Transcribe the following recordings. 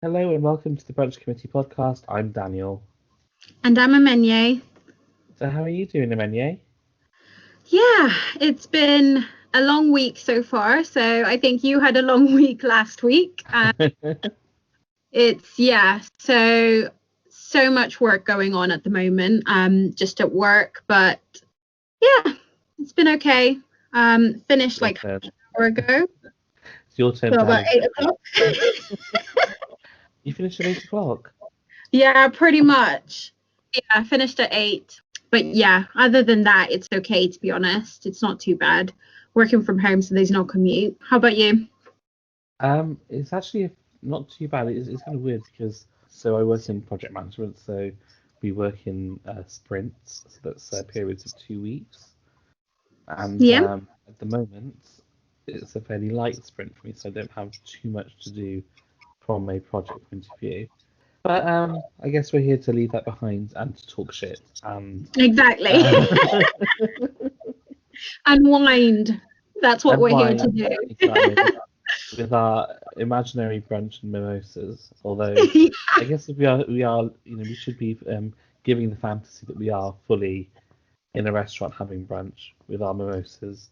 Hello and welcome to the Brunch Committee podcast. I'm Daniel. And I'm Amenye. So how are you doing, Amenye? Yeah, it's been a long week so far. So I think you had a long week last week. So much work going on at the moment, just at work. But yeah, it's been okay. Finished like Your turn. an hour ago. It's your turn So to about have 8 o'clock. You finished at 8 o'clock. Yeah, pretty much. Yeah, I finished at 8. But yeah, other than that, it's okay, to be honest. It's not too bad. Working from home, so there's no commute. How about you? It's actually not too bad. It's kind of weird because I work in project management, so we work in sprints, so that's periods of 2 weeks. And Yeah. at the moment, it's a fairly light sprint for me, so I don't have too much to do from a project point of view. But I guess we're here to leave that behind and to talk shit and Exactly. Unwind. That's what we're here to do. exactly with our imaginary brunch and mimosas. Although I guess if we should be giving the fantasy that we are fully in a restaurant having brunch with our mimosas.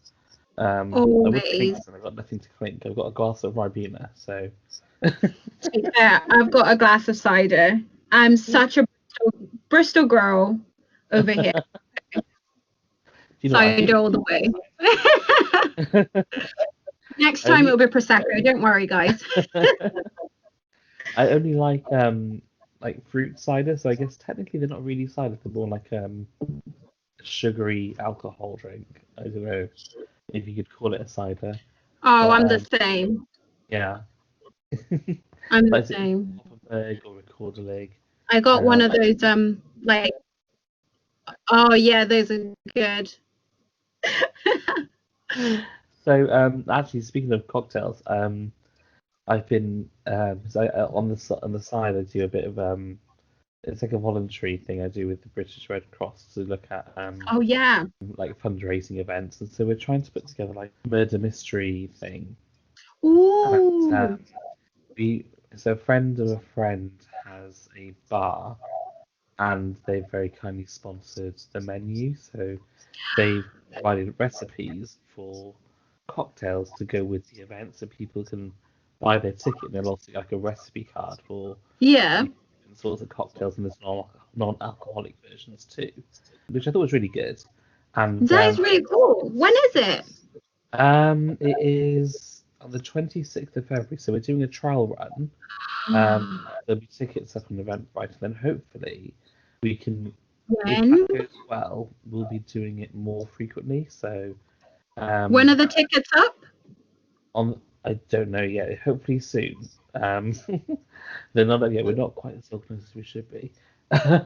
I would clink Always. and I've got nothing to clink. I've got a glass of Ribena, so. Yeah, I've got a glass of cider. I'm such a Bristol girl over here. You know, I Cider all the way. Next time it'll be Prosecco. Don't worry, guys. I only like fruit cider, so I guess technically they're not really cider. They're more like sugary alcohol drink. I don't know if you could call it a cider. Oh, But, I'm the same. Yeah. I'm the Like, same. Berg or a Cordeleg. I got one of those oh yeah, those are good. So actually, speaking of cocktails, I've been on the side I do a bit of it's like a voluntary thing I do with the British Red Cross to look at Oh yeah. like fundraising events, and so we're trying to put together like a murder mystery thing. Ooh. And, so a friend of a friend has a bar, and they've very kindly sponsored the menu. So they've provided recipes for cocktails to go with the event, so people can buy their ticket. And they'll also get like a recipe card for Yeah. different sorts of cocktails, and there's non-alcoholic versions too, which I thought was really good. And That is really cool. When is it? it is on the 26th of February, so we're doing a trial run. There'll be tickets up on Eventbrite, and then hopefully we can, if When? that goes well, we'll be doing it more frequently. So When are the tickets up? I don't know yet. Hopefully soon. They're not up yet. We're not quite as organised as we should be. I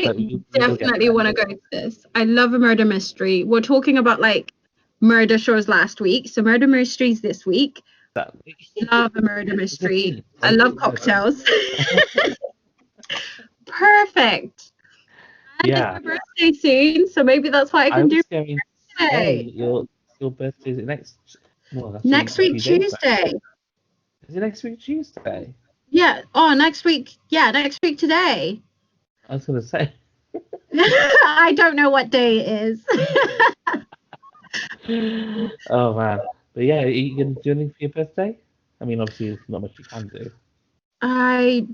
But we will get definitely there. want to go to this. I love a murder mystery. We're talking about like murder shows last week, so murder mysteries this week. Exactly. Love a murder mystery. I love cocktails. Perfect. And Yeah. it's my birthday soon, so maybe that's what I I can do was going to say today. your birthday is next. Well, that's Next in a week, few days now. Tuesday. Is it next week Tuesday? Yeah. Oh, next week. Yeah, next week today. I was going to say. I don't know what day it is. Oh man, but yeah, are you gonna do anything for your birthday? I mean, obviously, there's not much you can do. I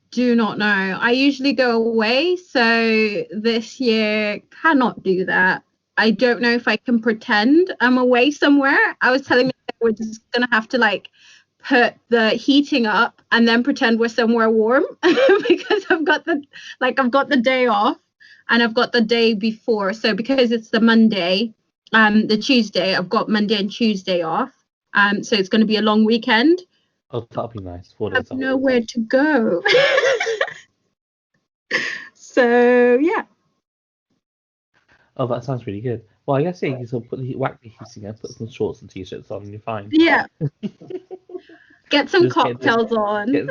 do not know. I usually go away, so this year cannot do that. I don't know if I can pretend I'm away somewhere. I was telling me that we're just gonna have to like put the heating up and then pretend we're somewhere warm because I've got the day off and I've got the day before. So because it's the Monday, the Tuesday, I've got Monday and Tuesday off. So it's gonna be a long weekend. Oh, that'll be nice. 4 I days have off. nowhere to go. So yeah. Oh, that sounds really good. Well, I guess yeah, you can sort of whack the heating and put some shorts and t-shirts on, and you're fine. Yeah. Get some Just cocktails on.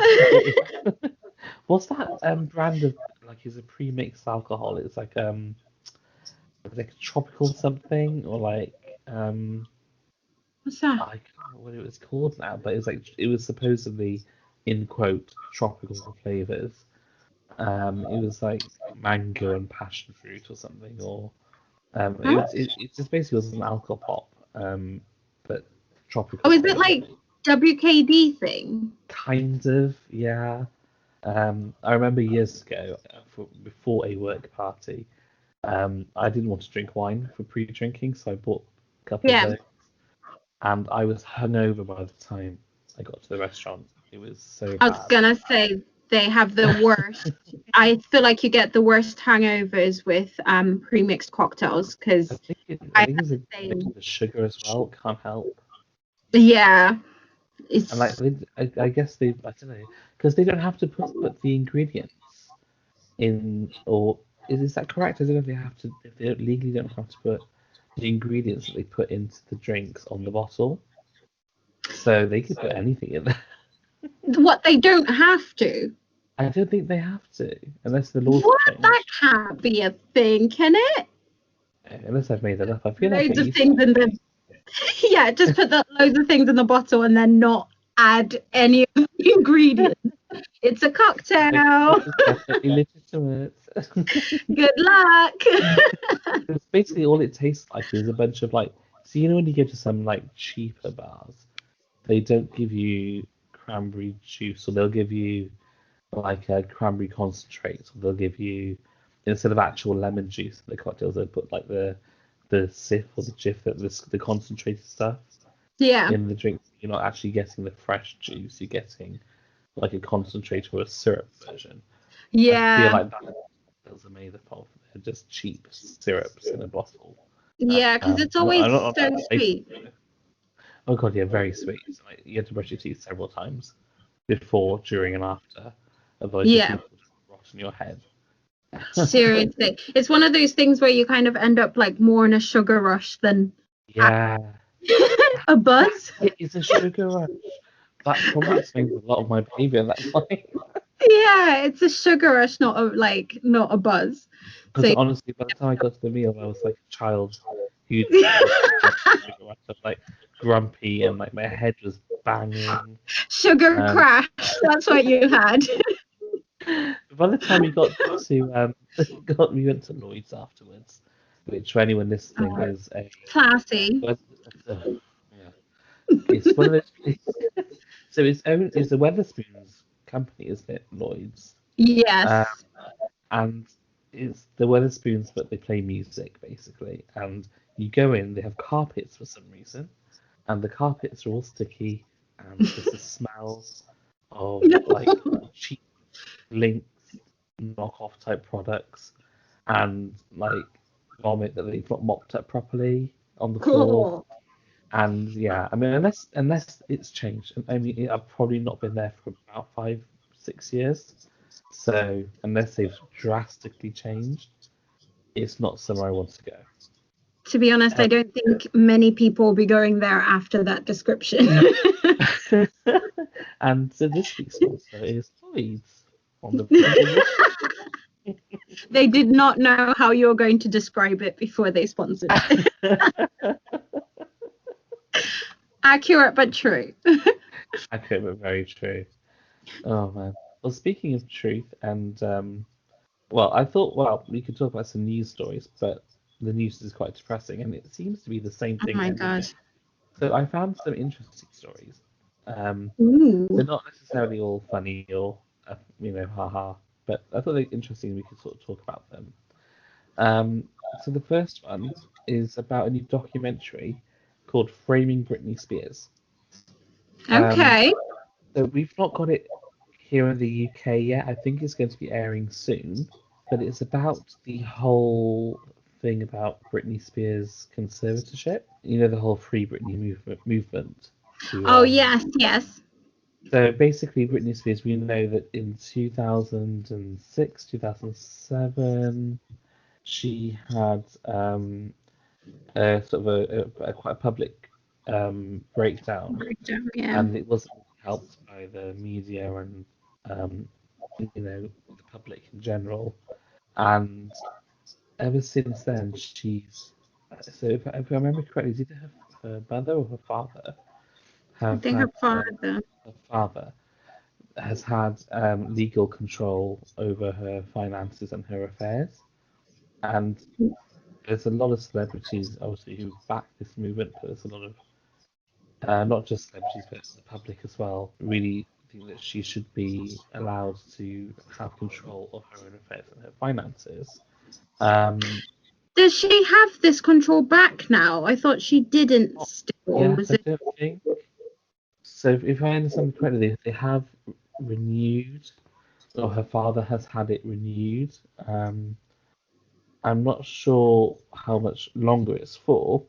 What's that brand of like is a pre-mixed alcohol? It's like a tropical something or like What's that? I can't remember what it was called now, but it was supposedly in quote tropical flavors. It was like mango and passion fruit or something, or Huh? it just basically was an alcohol pop, but Oh, tropical is it flavor. like WKD thing? Kind of, yeah. I remember years ago, before a work party, I didn't want to drink wine for pre-drinking, so I bought a couple of Yeah, those, and I was hungover by the time I got to the restaurant. It was so I was bad. gonna say they have the worst. I feel like you get the worst hangovers with pre-mixed cocktails I because think I I think have it's a the bit same. of the sugar as well. Can't help. Yeah, And like, it's I guess I don't know, because they don't have to put the ingredients in, or is that correct? I don't know if they have to, if they legally don't have to put the ingredients that they put into the drinks on the bottle, so they could put anything in there. what they don't have to. I don't think they have to, unless the laws have What? That changed. can't be a thing, can it? Unless I've made that up. I feel like it Loads of used to things in the yeah, just put loads of things in the bottle and then not add any of the ingredients. It's a be. Like, cocktail. this is perfectly legitimate. Good luck. It's basically all it tastes like is a bunch of like. So you know when you go to some like cheaper bars, they don't give you cranberry juice, or they'll give you like a cranberry concentrate, or they'll give you instead of actual lemon juice in the cocktails, they put like the sif or the jiff, the concentrated stuff Yeah, in the drink. You're not actually getting the fresh juice. You're getting like a concentrate or a syrup version. I feel yeah, like that those are made up of. They're just cheap syrups in a bottle. yeah, because it's always I'm not so sweet. oh god, yeah, very sweet. Like, you have to brush your teeth several times before, during, and after. Otherwise, your Yeah, teeth will just rot in your head. seriously. It's one of those things where you kind of end up like more in a sugar rush than Yeah, a that's buzz. it. It's a sugar rush. That probably explains a lot of my behavior at that point. Yeah, it's a sugar rush, not a buzz. Because So honestly, by the time I got to the meal, I was like a child who'd had a sugar rush. I was like grumpy, and like my head was banging. sugar Um, crash. That's what you had. by the time we got to we went to Lloyd's afterwards, which for anyone listening Oh, is classy. uh, yeah, it's one of those places. So it's the Weatherspoons company, isn't it? Lloyd's. Um, Yes. and it's the Weatherspoons, but they play music basically. And you go in, they have carpets for some reason, and the carpets are all sticky, and there's a smell of like cheap Lynx knockoff type products, and like vomit that they've not mopped up properly on the floor. Cool. And yeah, I mean, unless it's changed, I mean, I've probably not been there for about 5, 6 years. So unless they've drastically changed, it's not somewhere I want to go. To be honest, I don't think many people will be going there after that description. And so this week's sponsor is Lloyd's on the Brunch They did not know how you're going to describe it before they sponsored it. Accurate but true. Accurate but very true. Oh man. Well, speaking of truth, and well, I thought, well, we could talk about some news stories, but the news is quite depressing, and it seems to be the same Oh thing my every god. day. So I found some interesting stories. They're Ooh. not necessarily all funny or haha, but I thought they were interesting. We could sort of talk about them. So the first one is about a new documentary called "Framing Britney Spears." Um, Okay. so we've not got it here in the UK yet. I think it's going to be airing soon, but it's about the whole thing about Britney Spears' conservatorship. You know, the whole Free Britney movement. To Oh yes, yes. So basically, Britney Spears, we know that in 2006, 2007, she had a sort of a quite a public breakdown, Yeah. and it wasn't really helped by the media and um, the public in general. And ever since then, she's so if I remember correctly, is either her mother or her father I have think her had father. her father. has had legal control over her finances and her affairs. And there's a lot of celebrities, obviously, who back this movement, but there's a lot of not just celebrities, but the public as well, really think that she should be allowed to have control of her own affairs and her finances. Um, Does she have this control back now? I thought she didn't Not still, or yet, was I it? don't think. So if I understand correctly, they have renewed, or her father has had it renewed. I'm not sure how much longer it's for.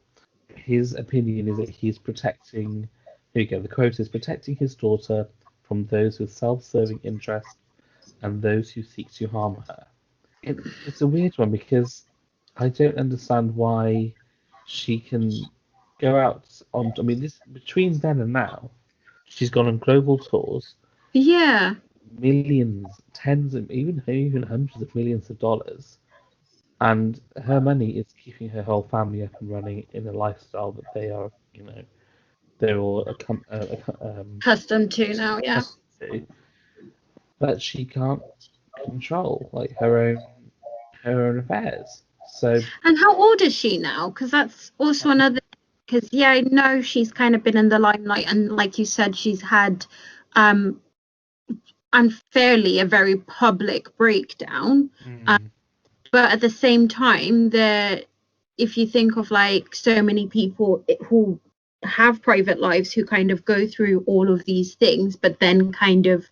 His opinion is that he's protecting, here you go, the quote is protecting his daughter from those with self-serving interests and those who seek to harm her. It's a weird one because I don't understand why she can go out on. I mean, this between then and now, she's gone on global tours, Yeah. millions, tens, and even hundreds of millions of dollars, and her money is keeping her whole family up and running in a lifestyle that they are, they're all Accustomed to now, yeah. accustomed to, but she can't control like her own affairs. So And how old is she now? Because that's also another. Because yeah, I know she's kind of been in the limelight, and like you said, she's had um unfairly a very public breakdown. But at the same time, if you think of like so many people who have private lives who kind of go through all of these things, but then kind of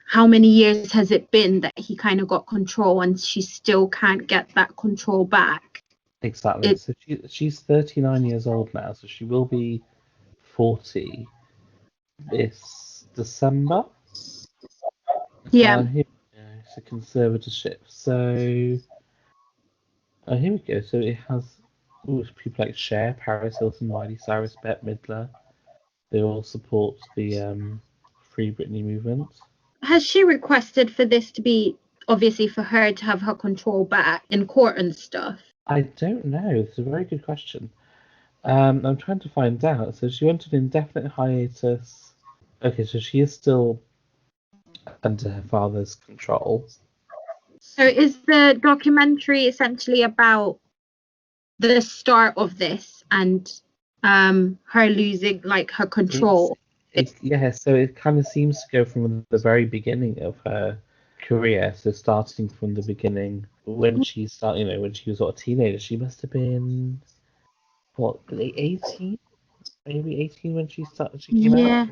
how many years has it been that he kind of got control and she still can't get that control back? exactly. So she's 39 years old now, so she will be 40 this December. Yeah. Here we go. It's a conservatorship. So here we go. So it has people like Cher, Paris Hilton, Miley Cyrus, Bette Midler. They all support the Free Britney movement. Has she requested for this to be obviously for her to have her control back in court and stuff? I don't know. It's a very good question. I'm trying to find out. So she went on indefinite hiatus. Okay, so she is still under her father's control. So is the documentary essentially about the start of this and her losing like her control? Yeah, so it kind of seems to go from the very beginning of her career. So starting from the beginning, when she started, when she was sort of a teenager, she must have been what, 18, maybe 18 when she came out. Yeah.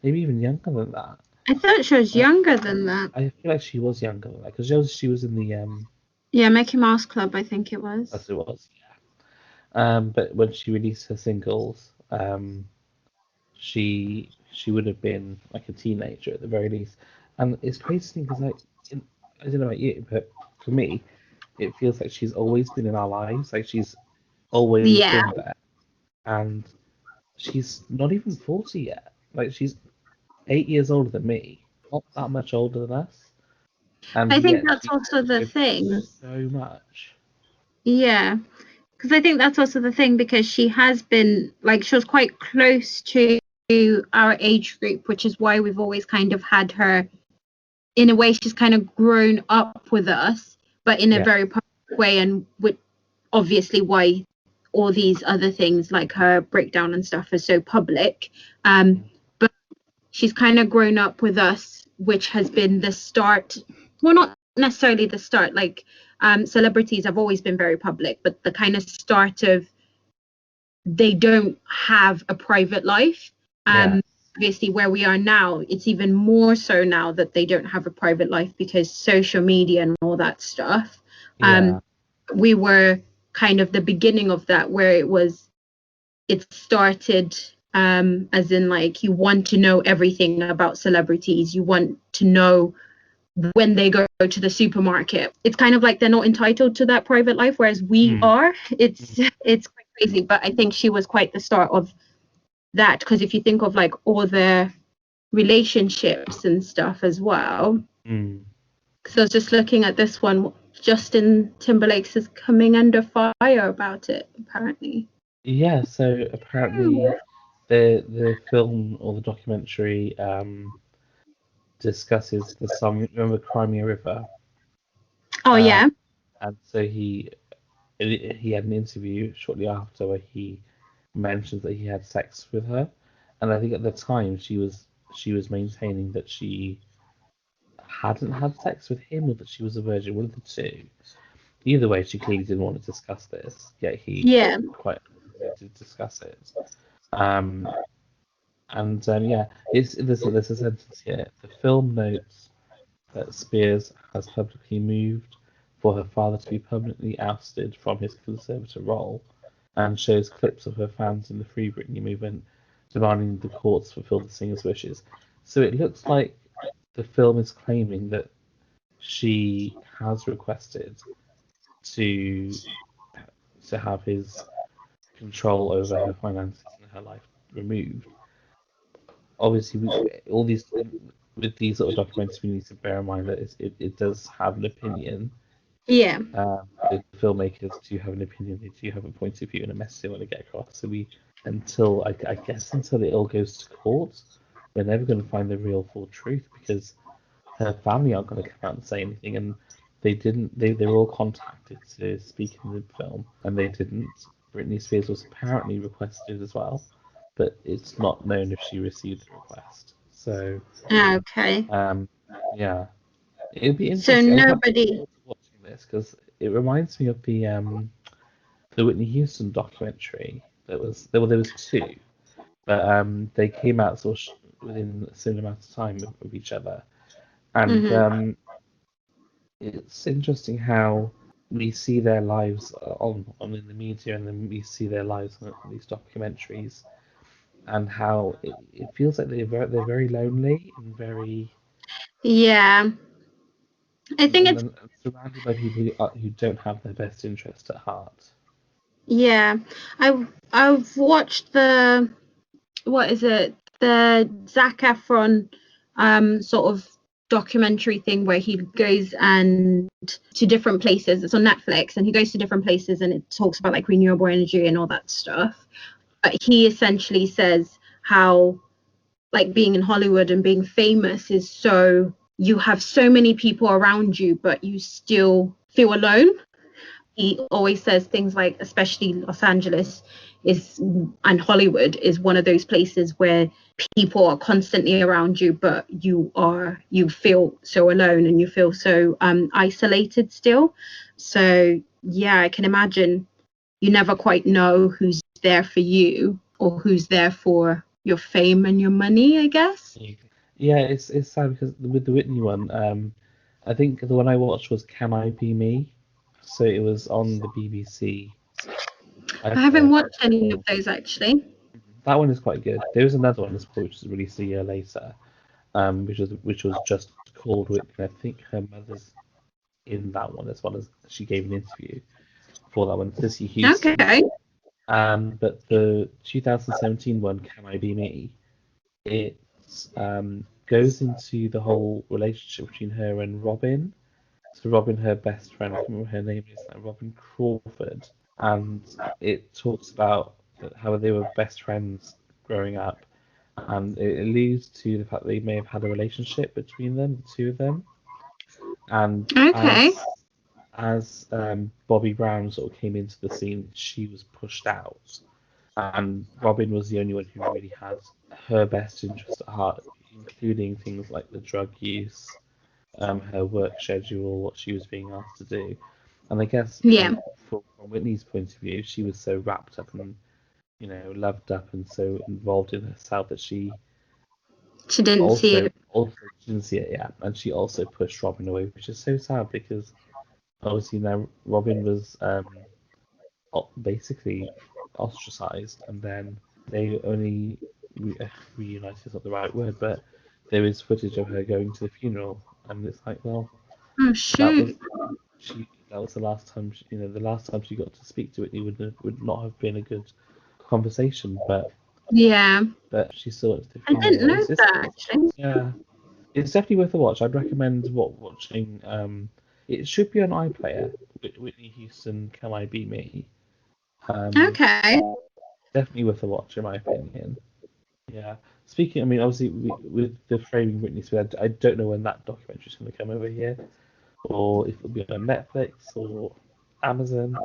Maybe even younger than that. I thought she was younger than that. I feel like she was younger than that because she was in the Yeah, Mickey Mouse Club, I think it was. as it was. Yeah. But when she released her singles, she would have been like a teenager at the very least. And it's crazy because I don't know about you, but for me, it feels like she's always been in our lives. Like she's always Yeah. been there, and she's not even 40 yet. Like she's 8 years older than me, not that much older than us. And I think yet that's she also the gives thing. so much. Yeah. Because I think that's also the thing because she has been like she was quite close to our age group, which is why we've always kind of had her in a way she's kind of grown up with us, but in a very public way, and with obviously why all these other things like her breakdown and stuff are so public. But she's kind of grown up with us, which has been the start. Well, not necessarily the start. Like celebrities have always been very public, but the kind of start of they don't have a private life. Obviously, where we are now, it's even more so now that they don't have a private life because social media and all that stuff. We were kind of the beginning of that, where it started as in like you want to know everything about celebrities. You want to know when they go to the supermarket. It's kind of like they're not entitled to that private life, whereas we are. It's quite crazy, but I think she was quite the start of that because if you think of like all the relationships and stuff as well. So I was just looking at this one. Justin Timberlake's is coming under fire about it, apparently. Yeah, so apparently the film or the documentary discusses the song. Remember Crimea River? Oh Uh, yeah. and so he had an interview shortly after where he mentioned that he had sex with her, and I think at the time she was maintaining that she hadn't had sex with him or that she was a virgin, one of the two. Either way, she clearly didn't want to discuss this, yet he Yeah. quite did discuss it. Um, and yeah, there's a sentence here. The film notes that Spears has publicly moved for her father to be permanently ousted from his conservator role, and shows clips of her fans in the Free Britney movement demanding the courts fulfill the singer's wishes. So it looks like the film is claiming that she has requested to have his control over her finances and her life removed. Obviously, all these with these sort of documentaries, we need to bear in mind that it does have an opinion. Yeah. The filmmakers do have an opinion. They do have a point of view and a message they want to get across. So until I guess until it all goes to court, we're never going to find the real full truth because her family aren't going to come out and say anything, and they didn't. They were all contacted to speak in the film, and they didn't. Britney Spears was apparently requested as well, but it's not known if she received the request. So, Okay. um, yeah, it'd be So interesting. I'm quite looking nobody. forward to watching this because it reminds me of the Whitney Houston documentary. There was two, but they came out sort of within a similar amount of time of each other, and Hmm. it's interesting how we see their lives on in the media, and then we see their lives on these documentaries, and how it feels like they're very lonely and very Yeah. I think it's and surrounded by people who don't have their best interest at heart. yeah. I've watched the what is it? The Zac Efron sort of documentary thing where he goes and to different places. It's on Netflix and he goes to different places and it talks about like renewable energy and all that stuff. But he essentially says how like being in Hollywood and being famous is so you have so many people around you, but you still feel alone. He always says things like, especially Los Angeles is and Hollywood is one of those places where people are constantly around you, but you feel so alone and you feel so isolated still. So yeah, I can imagine you never quite know who's there for you or who's there for your fame and your money, I guess. Yeah, it's sad because with the Whitney one, I think the one I watched was Can I Be Me? So it was on the BBC I haven't iPlayer. watched any of those actually. That one is quite good. There was another one as well, which was released a year later, which was just called Whitney. I think her mother's in that one as well as she gave an interview for that one, Sissy Houston. Okay. But the 2017 one, Can I Be Me? It goes into the whole relationship between her and Robin. So Robin, her best friend, I can't remember her name is now, Robin Crawford, and it talks about how they were best friends growing up, and it alludes to the fact that they may have had a relationship between them, the two of them, and Okay. as Bobby Brown sort of came into the scene, she was pushed out, and Robin was the only one who really had her best interest at heart, including things like the drug use, her work schedule, what she was being asked to do. And I guess Yeah. from Whitney's point of view, she was so wrapped up and loved up and so involved in herself that she She didn't see it. also didn't see it yet, and she also pushed Robin away, which is so sad because obviously now Robin was basically ostracized, and then they only reunited is not the right word, but there is footage of her going to the funeral, and it's like, well, Oh that was shoot. that was the last time the last time she got to speak to it, it would not have been a good conversation, Yeah. but she still went to the I didn't funeral. know It's that actually. yeah, it's definitely worth a watch. I'd recommend watching. It should be on iPlayer. Whitney Houston, Can I Be Me? Um, Okay. Definitely worth a watch in my opinion. Yeah. Speaking, I mean, obviously, with the Framing Britney Spears, I don't know when that documentary is going to come over here, or if it'll be on Netflix or Amazon.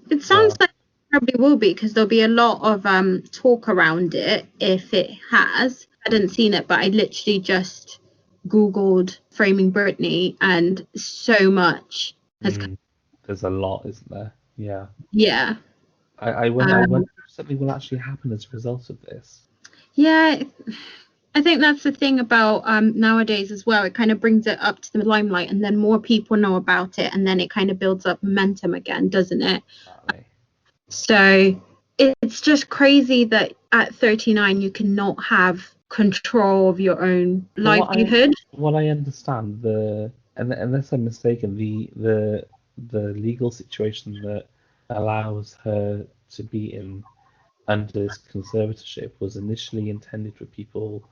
It sounds Yeah. like it probably will be because there'll be a lot of talk around it if it has. I hadn't seen it, but I literally just Googled Framing Britney and so much has come. Mm. There's a lot, isn't there? Yeah. Yeah. I Um, wonder if something will actually happen as a result of this. yeah, I think that's the thing about nowadays as well. It kind of brings it up to the limelight and then more people know about it and then it kind of builds up momentum again, doesn't it? Exactly. So it's just crazy that at 39 you cannot have control of your own Well, livelihood. what I understand, and unless I'm mistaken, the legal situation that allows her to be in under this conservatorship was initially intended for people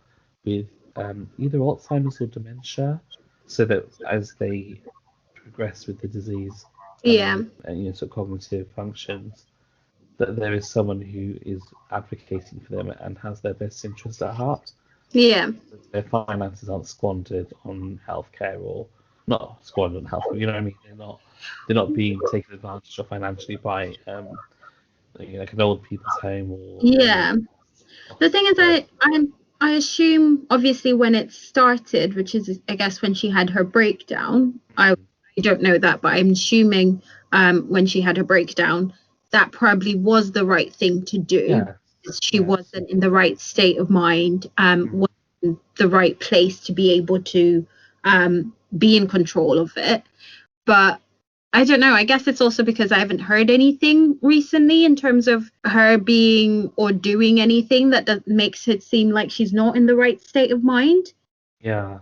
with either Alzheimer's or dementia, so that as they progress with the disease Yeah, and sort of cognitive functions, that there is someone who is advocating for them and has their best interest at heart. yeah, Their finances aren't squandered on healthcare or not squandered on healthcare. You know what I mean? They're not being taken advantage of financially by like an old people's home or yeah. The thing hospice. is, I assume obviously when it started, which is I guess when she had her breakdown. I don't know that, but I'm assuming when she had her breakdown, that probably was the right thing to do. Yes, Because she yes. wasn't in the right state of mind, Mm. wasn't in the right place to be able to be in control of it. But I don't know. I guess it's also because I haven't heard anything recently in terms of her being or doing anything that makes it seem like she's not in the right state of mind. Yeah.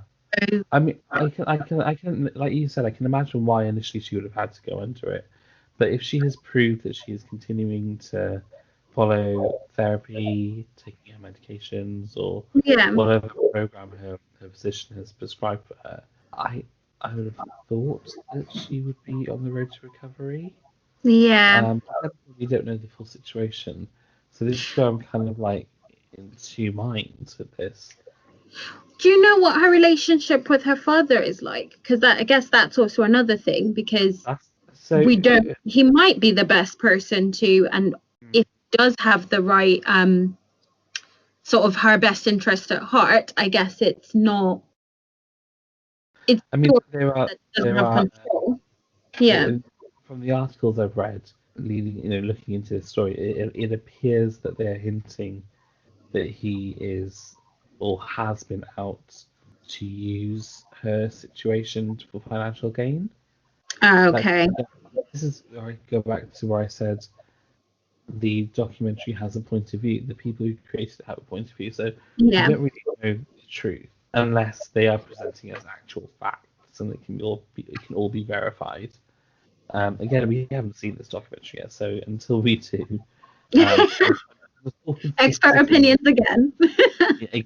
So, I mean, I can, like you said, I can imagine why initially she would have had to go under it. But if she has proved that she is continuing to follow therapy, taking her medications, or yeah, whatever program her physician has prescribed for her, I I would have thought that she would be on the road to recovery. yeah. But then we don't know the full situation, so this is where I'm kind of like in two minds with this. Do you know what her relationship with her father is like? Because I guess that's also another thing because That's so. we don't. He might be the best person to, and if he does have the right sort of her best interest at heart, I guess it's not. It's I mean, sort of that doesn't there have are control. Yeah. from the articles I've read, looking into this story, it appears that they're hinting that he is or has been out to use her situation for financial gain. Like Okay. this is where I go back to where I said the documentary has a point of view. The people who created it have a point of view, so we Yeah. don't really know the truth unless they are presenting as actual facts, and it can all be verified. Again, we haven't seen this documentary yet, so until we do, I'm still Expert sitting. opinions again. Yeah,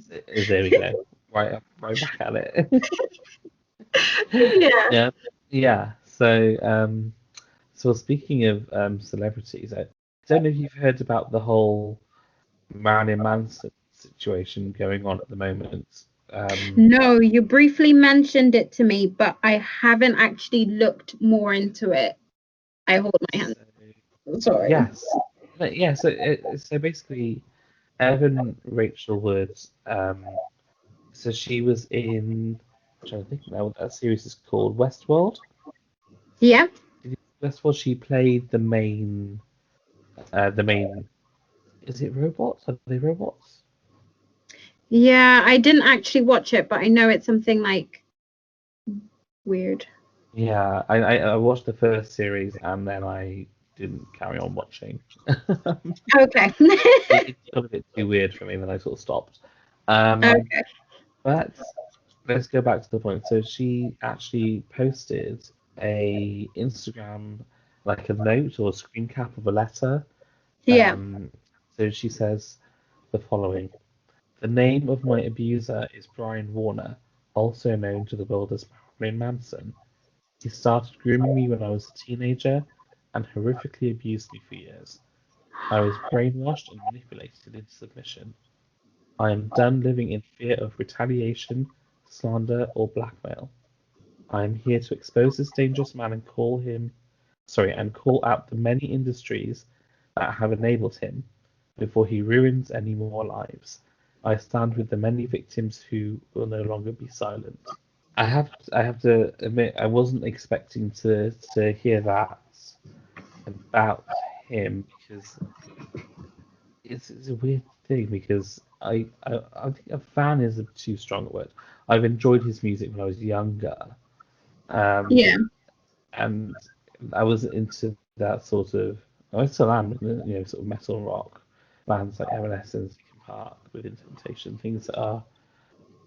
there we go. Right back at it. Yeah. Yeah, yeah. So speaking of celebrities, I don't know if you've heard about the whole Marilyn Manson situation going on at the moment. No, you briefly mentioned it to me, but I haven't actually looked more into it. I hold my hand. So, Sorry. yes, yeah. So basically, Evan Rachel Wood. So she was in. I'm trying to think now what that series is called. Westworld. Yeah. Did you, Westworld. She played the main. The main. Is it robots? Are they robots? Yeah, I didn't actually watch it, but I know it's something like weird. Yeah, I watched the first series and then I didn't carry on watching. Okay. It got a bit too weird for me, then I sort of stopped. Um, Okay. but let's go back to the point. So she actually posted a Instagram, like a note or a screen cap of a letter. Yeah. Um, so she says the following: The name of my abuser is Brian Warner, also known to the world as Marilyn Manson. He started grooming me when I was a teenager and horrifically abused me for years. I was brainwashed and manipulated into submission. I am done living in fear of retaliation, slander, or blackmail. I am here to expose this dangerous man and call out the many industries that have enabled him before he ruins any more lives. I stand with the many victims who will no longer be silent. I have to admit I wasn't expecting to hear that about him because it's a weird thing because I think a fan is a too strong a word. I've enjoyed his music when I was younger, um, Yeah. and I was into that sort of. I still am, sort of metal rock bands like Evanescence, Linkin Park, Within Temptation, things that are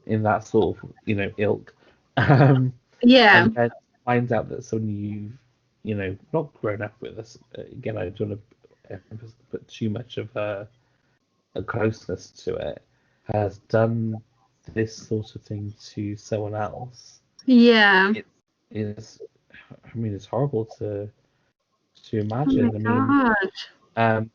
in that sort of ilk. Um, Yeah. and then find out that someone you've not grown up with us. Again, I don't want to put too much of a closeness to it, has done this sort of thing to someone else. Yeah. It is, I mean, it's horrible to Oh my imagine. I mean, God. um,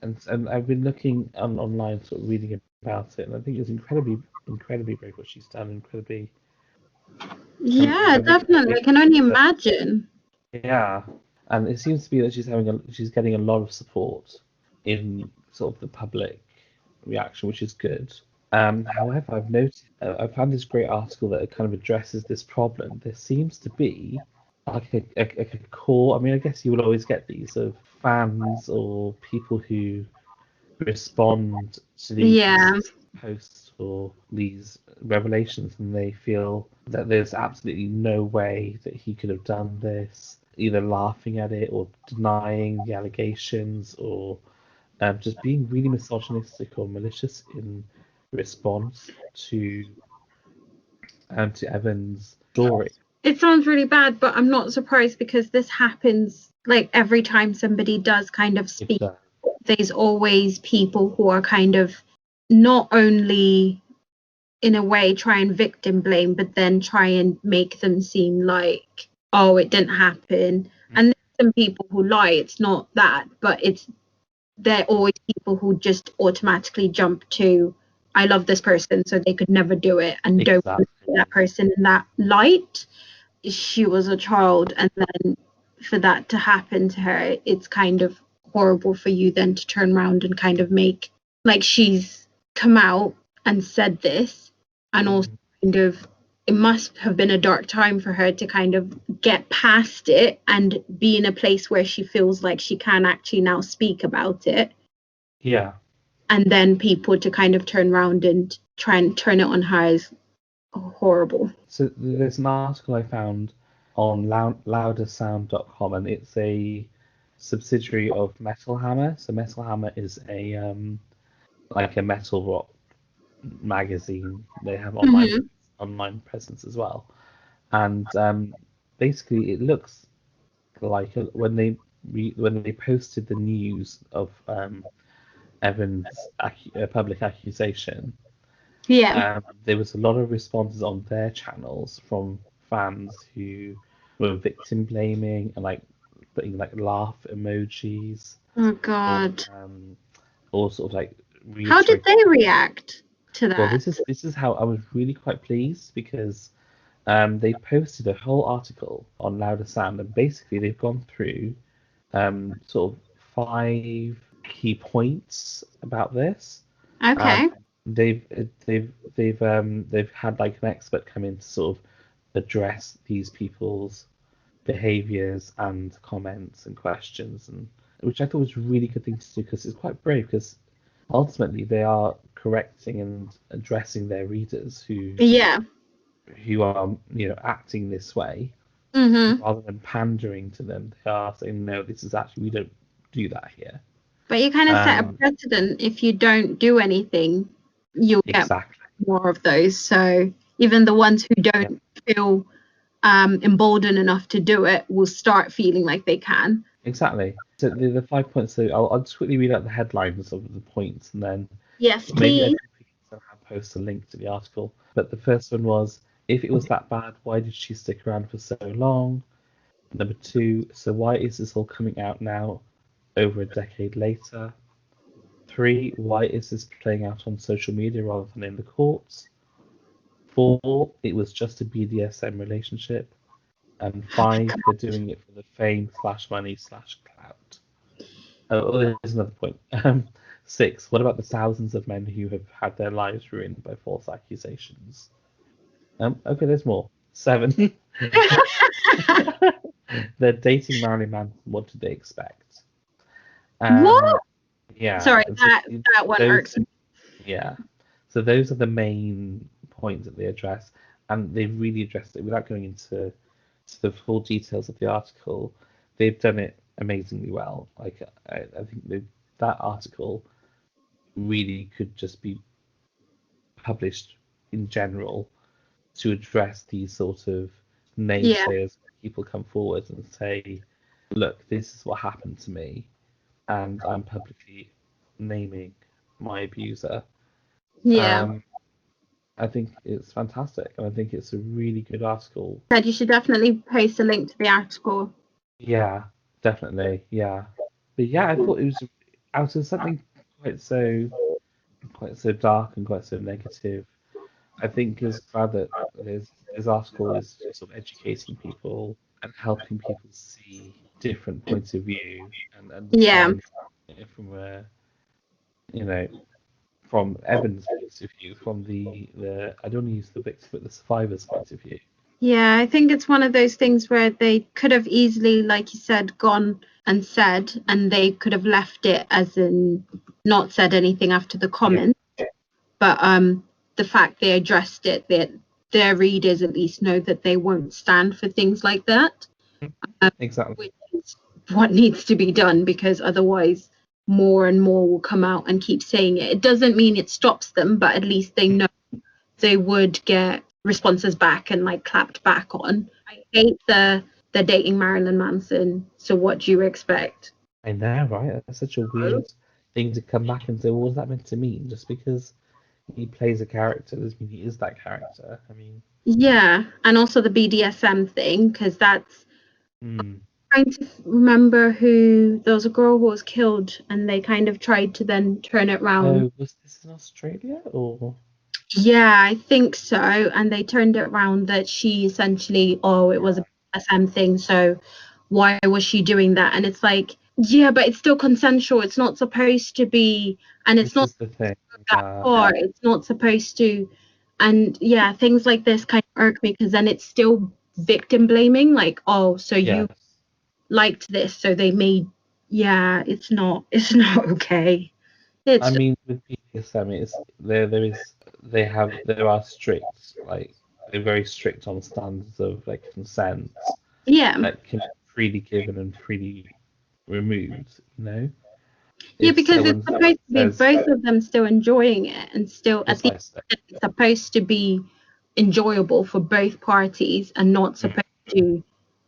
and I've been looking online, sort of reading about it, and I think it's incredibly brave what she's done. Incredibly, I mean, Yeah, having definitely. I can only imagine. yeah, and it seems to be that she's getting a lot of support in sort of the public reaction, which is good. However, I've noticed I found this great article that kind of addresses this problem. There seems to be like a core. I mean, I guess you will always get these of fans or people who respond to these Yeah. posts or these revelations, and they feel that there's absolutely no way that he could have done this, either laughing at it or denying the allegations or just being really misogynistic or malicious in response to Evan's story. It sounds really bad, but I'm not surprised because this happens like every time somebody does kind of It speak. does. There's always people who are kind of not only in a way try and victim blame, but then try and make them seem like, oh, it didn't happen. And there's some people who lie, it's not that, but they're always people who just automatically jump to, I love this person, so they could never do it, and don't see Exactly. that person in that light. She was a child, and then for that to happen to her, it's kind of horrible for you then to turn around and kind of make like she's come out and said this, and also kind of it must have been a dark time for her to kind of get past it and be in a place where she feels like she can actually now speak about it, Yeah. and then people to kind of turn around and try and turn it on her is horrible. So there's an article I found on loudersound.com, and it's a subsidiary of Metal Hammer. So Metal Hammer is a like a metal rock magazine. They have online presence as well, and basically it looks like when they posted the news of Evan's public accusation, Yeah. there was a lot of responses on their channels from fans who were victim blaming and like putting like laugh emojis Oh or God. or sort of like How did reiterating. they react to Well, that? this is how I was really quite pleased because they posted a whole article on Louder Sound, and basically they've gone through sort of five key points about this, and Okay. they've had like an expert come in to sort of address these people's behaviors and comments and questions, and which I thought was a really good thing to do because it's quite brave because ultimately they are correcting and addressing their readers Yeah. who are acting this way Mhm. rather than pandering to them. They are saying no, this is actually we don't do that here. But you kind of set a Um, precedent. If you don't do anything, you'll get exactly. more of those. So even the ones who Yeah, don't feel emboldened enough to do it will start feeling like they can. exactly. So the 5 points. So I'll just quickly read out the headlines of the points, and then Yes, maybe I please. can somehow post a link to the article. But the first one was, if it was that bad, why did she stick around for so long? Number two, so why is this all coming out now? over a decade later. 3, why is this playing out on social media rather than in the courts? 4, it was just a BDSM relationship. And 5, they're doing it for the fame/money/clout. Oh, there's another point. 6, what about the thousands of men who have had their lives ruined by false accusations? Okay, there's more. 7, they're dating Marilyn Manson. What did they expect? What? Yeah. Sorry, So that one irks me. yeah. So those are the main points that they address, and they've really addressed it without going into the full details of the article. They've done it amazingly well. Like I think that article really could just be published in general to address these sort of Yeah, naysayers. People come forward and say, "Look, this is what happened to me, and I'm publicly naming my abuser." yeah. Um, I think it's fantastic, and I think it's a really good article. Said you should definitely post a link to the article. Yeah, definitely. Yeah, but yeah, I thought it was out of something quite so dark and quite so negative. I think is glad that this article is sort of educating people and helping people see different points of view and Yeah, understand it from you know, from Evan's point of view, from the I don't want to use the victim, but the survivor's point of view. yeah. I think it's one of those things where they could have easily, like you said, gone and said, and they could have left it as in not said anything after the comment. But the fact they addressed it, that their readers at least know that they won't stand for things like that. Exactly. Which is what needs to be done, because otherwise more and more will come out and keep saying it. It doesn't mean it stops them, but at least they know they would get responses back and like clapped back on. I hate the dating Marilyn Manson. So what do you expect? I know, right? That's such a weird thing to come back and say, well, what is that meant to mean? Just because he plays a character doesn't mean he is that character. I mean, Yeah, and also the BDSM thing, because that's mm. trying to remember who there was a girl who was killed, and they kind of tried to then turn it round. Oh, was this in Australia or? Yeah, I think so. And they turned it around that she essentially, oh, it was a BDSM thing, so why was she doing that? And it's like, yeah, but it's still consensual. It's not supposed to be, and it's This not is the thing. that far. It's not supposed to. And yeah, things like this kind of irk me, because then it's still victim blaming. Like, oh, so you Yes. liked this, so they made. Yeah, it's not okay. I mean, with BDSM, there are strict, like they're very strict on standards of like consent Yeah. that can be freely given and freely removed. Yeah, If because it's someone supposed to be says both of them still enjoying it, and still at the precisely, end, it's supposed to be enjoyable for both parties, and not supposed to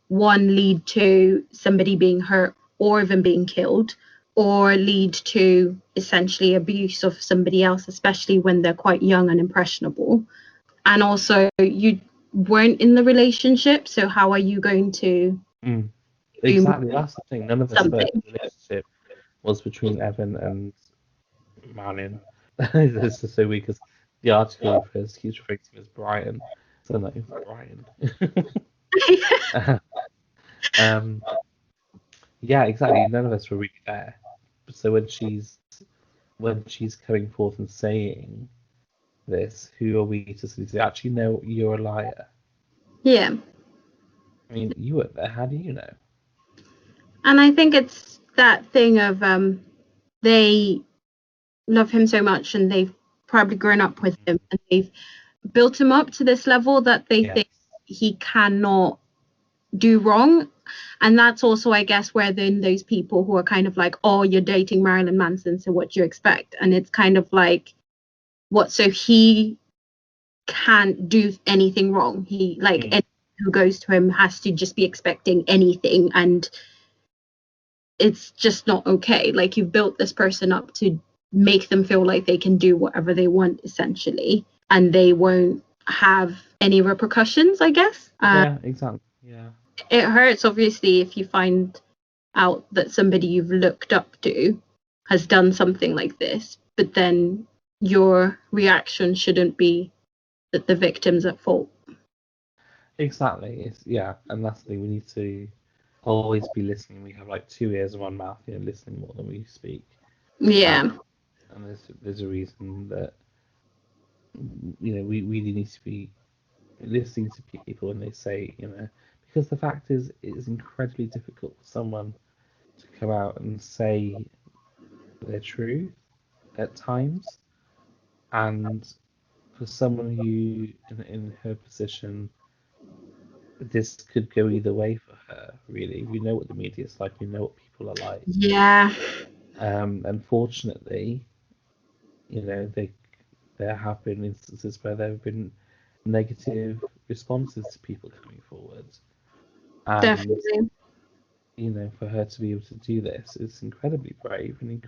one lead to somebody being hurt or even being killed, or lead to essentially abuse of somebody else, especially when they're quite young and impressionable. And also, you weren't in the relationship, so how are you going to do exactly, that's the thing. None of us thought something? the relationship was between Evan and Marion. This is so weird because the article keeps referring to him as Brian. So no, Brian. um, yeah, exactly. None of us were really there. So when she's coming forth and saying this, who are we to say, actually, no, you're a liar? Yeah. I mean, you were there. How do you know? And I think it's that thing of they love him so much, and they've probably grown up with him, and they've built him up to this level that they Yes. think he cannot do wrong. And that's also, I guess, where then those people who are kind of like, oh, you're dating Marilyn Manson, so what do you expect? And it's kind of like, what? So he can't do anything wrong. He like anyone who goes to him has to just be expecting anything, and it's just not okay. Like, you've built this person up to make them feel like they can do whatever they want, essentially, and they won't have any repercussions, I guess. Yeah, exactly. Yeah. It hurts, obviously, if you find out that somebody you've looked up to has done something like this, but then your reaction shouldn't be that the victim's at fault. Exactly. And that's the thing. We need to always be listening. We have like 2 ears and 1 mouth, listening more than we speak. Yeah. And there's a reason that we really need to be listening to people when they say, because the fact is, it's incredibly difficult for someone to come out and say their truth at times, and for someone who, in her position, this could go either way for her. Really, we know what the media is like. We know what people are like. Yeah. Unfortunately, there have been instances where there have been negative responses to people coming forward, and Definitely. for her to be able to do this is incredibly brave and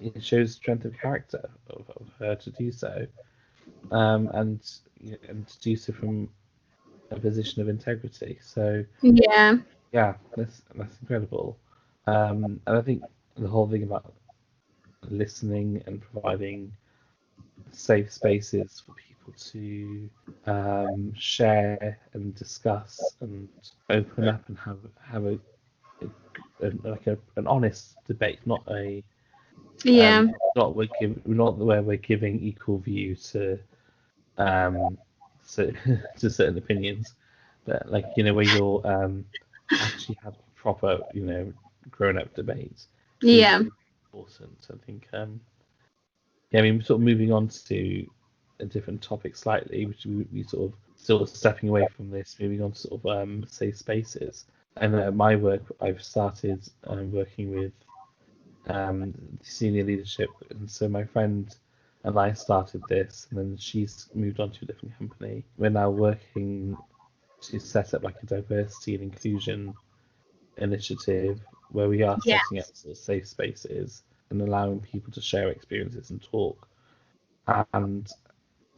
it shows strength of character of her to do so, and and to do so from a position of integrity. So Yeah. yeah, that's incredible. And I think the whole thing about listening and providing safe spaces for people to share and discuss and open up and have an honest debate, not a Yeah. not where we're giving equal view to so, to certain opinions, but where you're actually have proper grown up debates is Yeah. really important. I think yeah, I mean, sort of moving on to a different topic slightly, which we sort of still stepping away from this, moving on to sort of safe spaces. And my work, I've started working with senior leadership, and so my friend and I started this, and then she's moved on to a different company. We're now working to set up like a diversity and inclusion initiative where we are Yeah. setting up sort of safe spaces and allowing people to share experiences and talk, and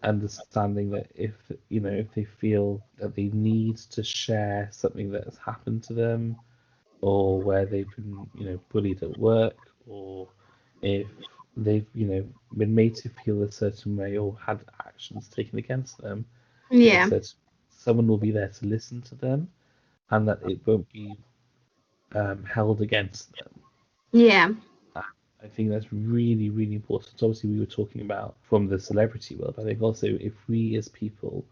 understanding that if they feel that they need to share something that has happened to them, or where they've been bullied at work, or if they've been made to feel a certain way or had actions taken against them in a Yeah. certain, someone will be there to listen to them, and that it won't be held against them. Yeah. I think that's really, really important. So obviously, we were talking about from the celebrity world. I think also if we as people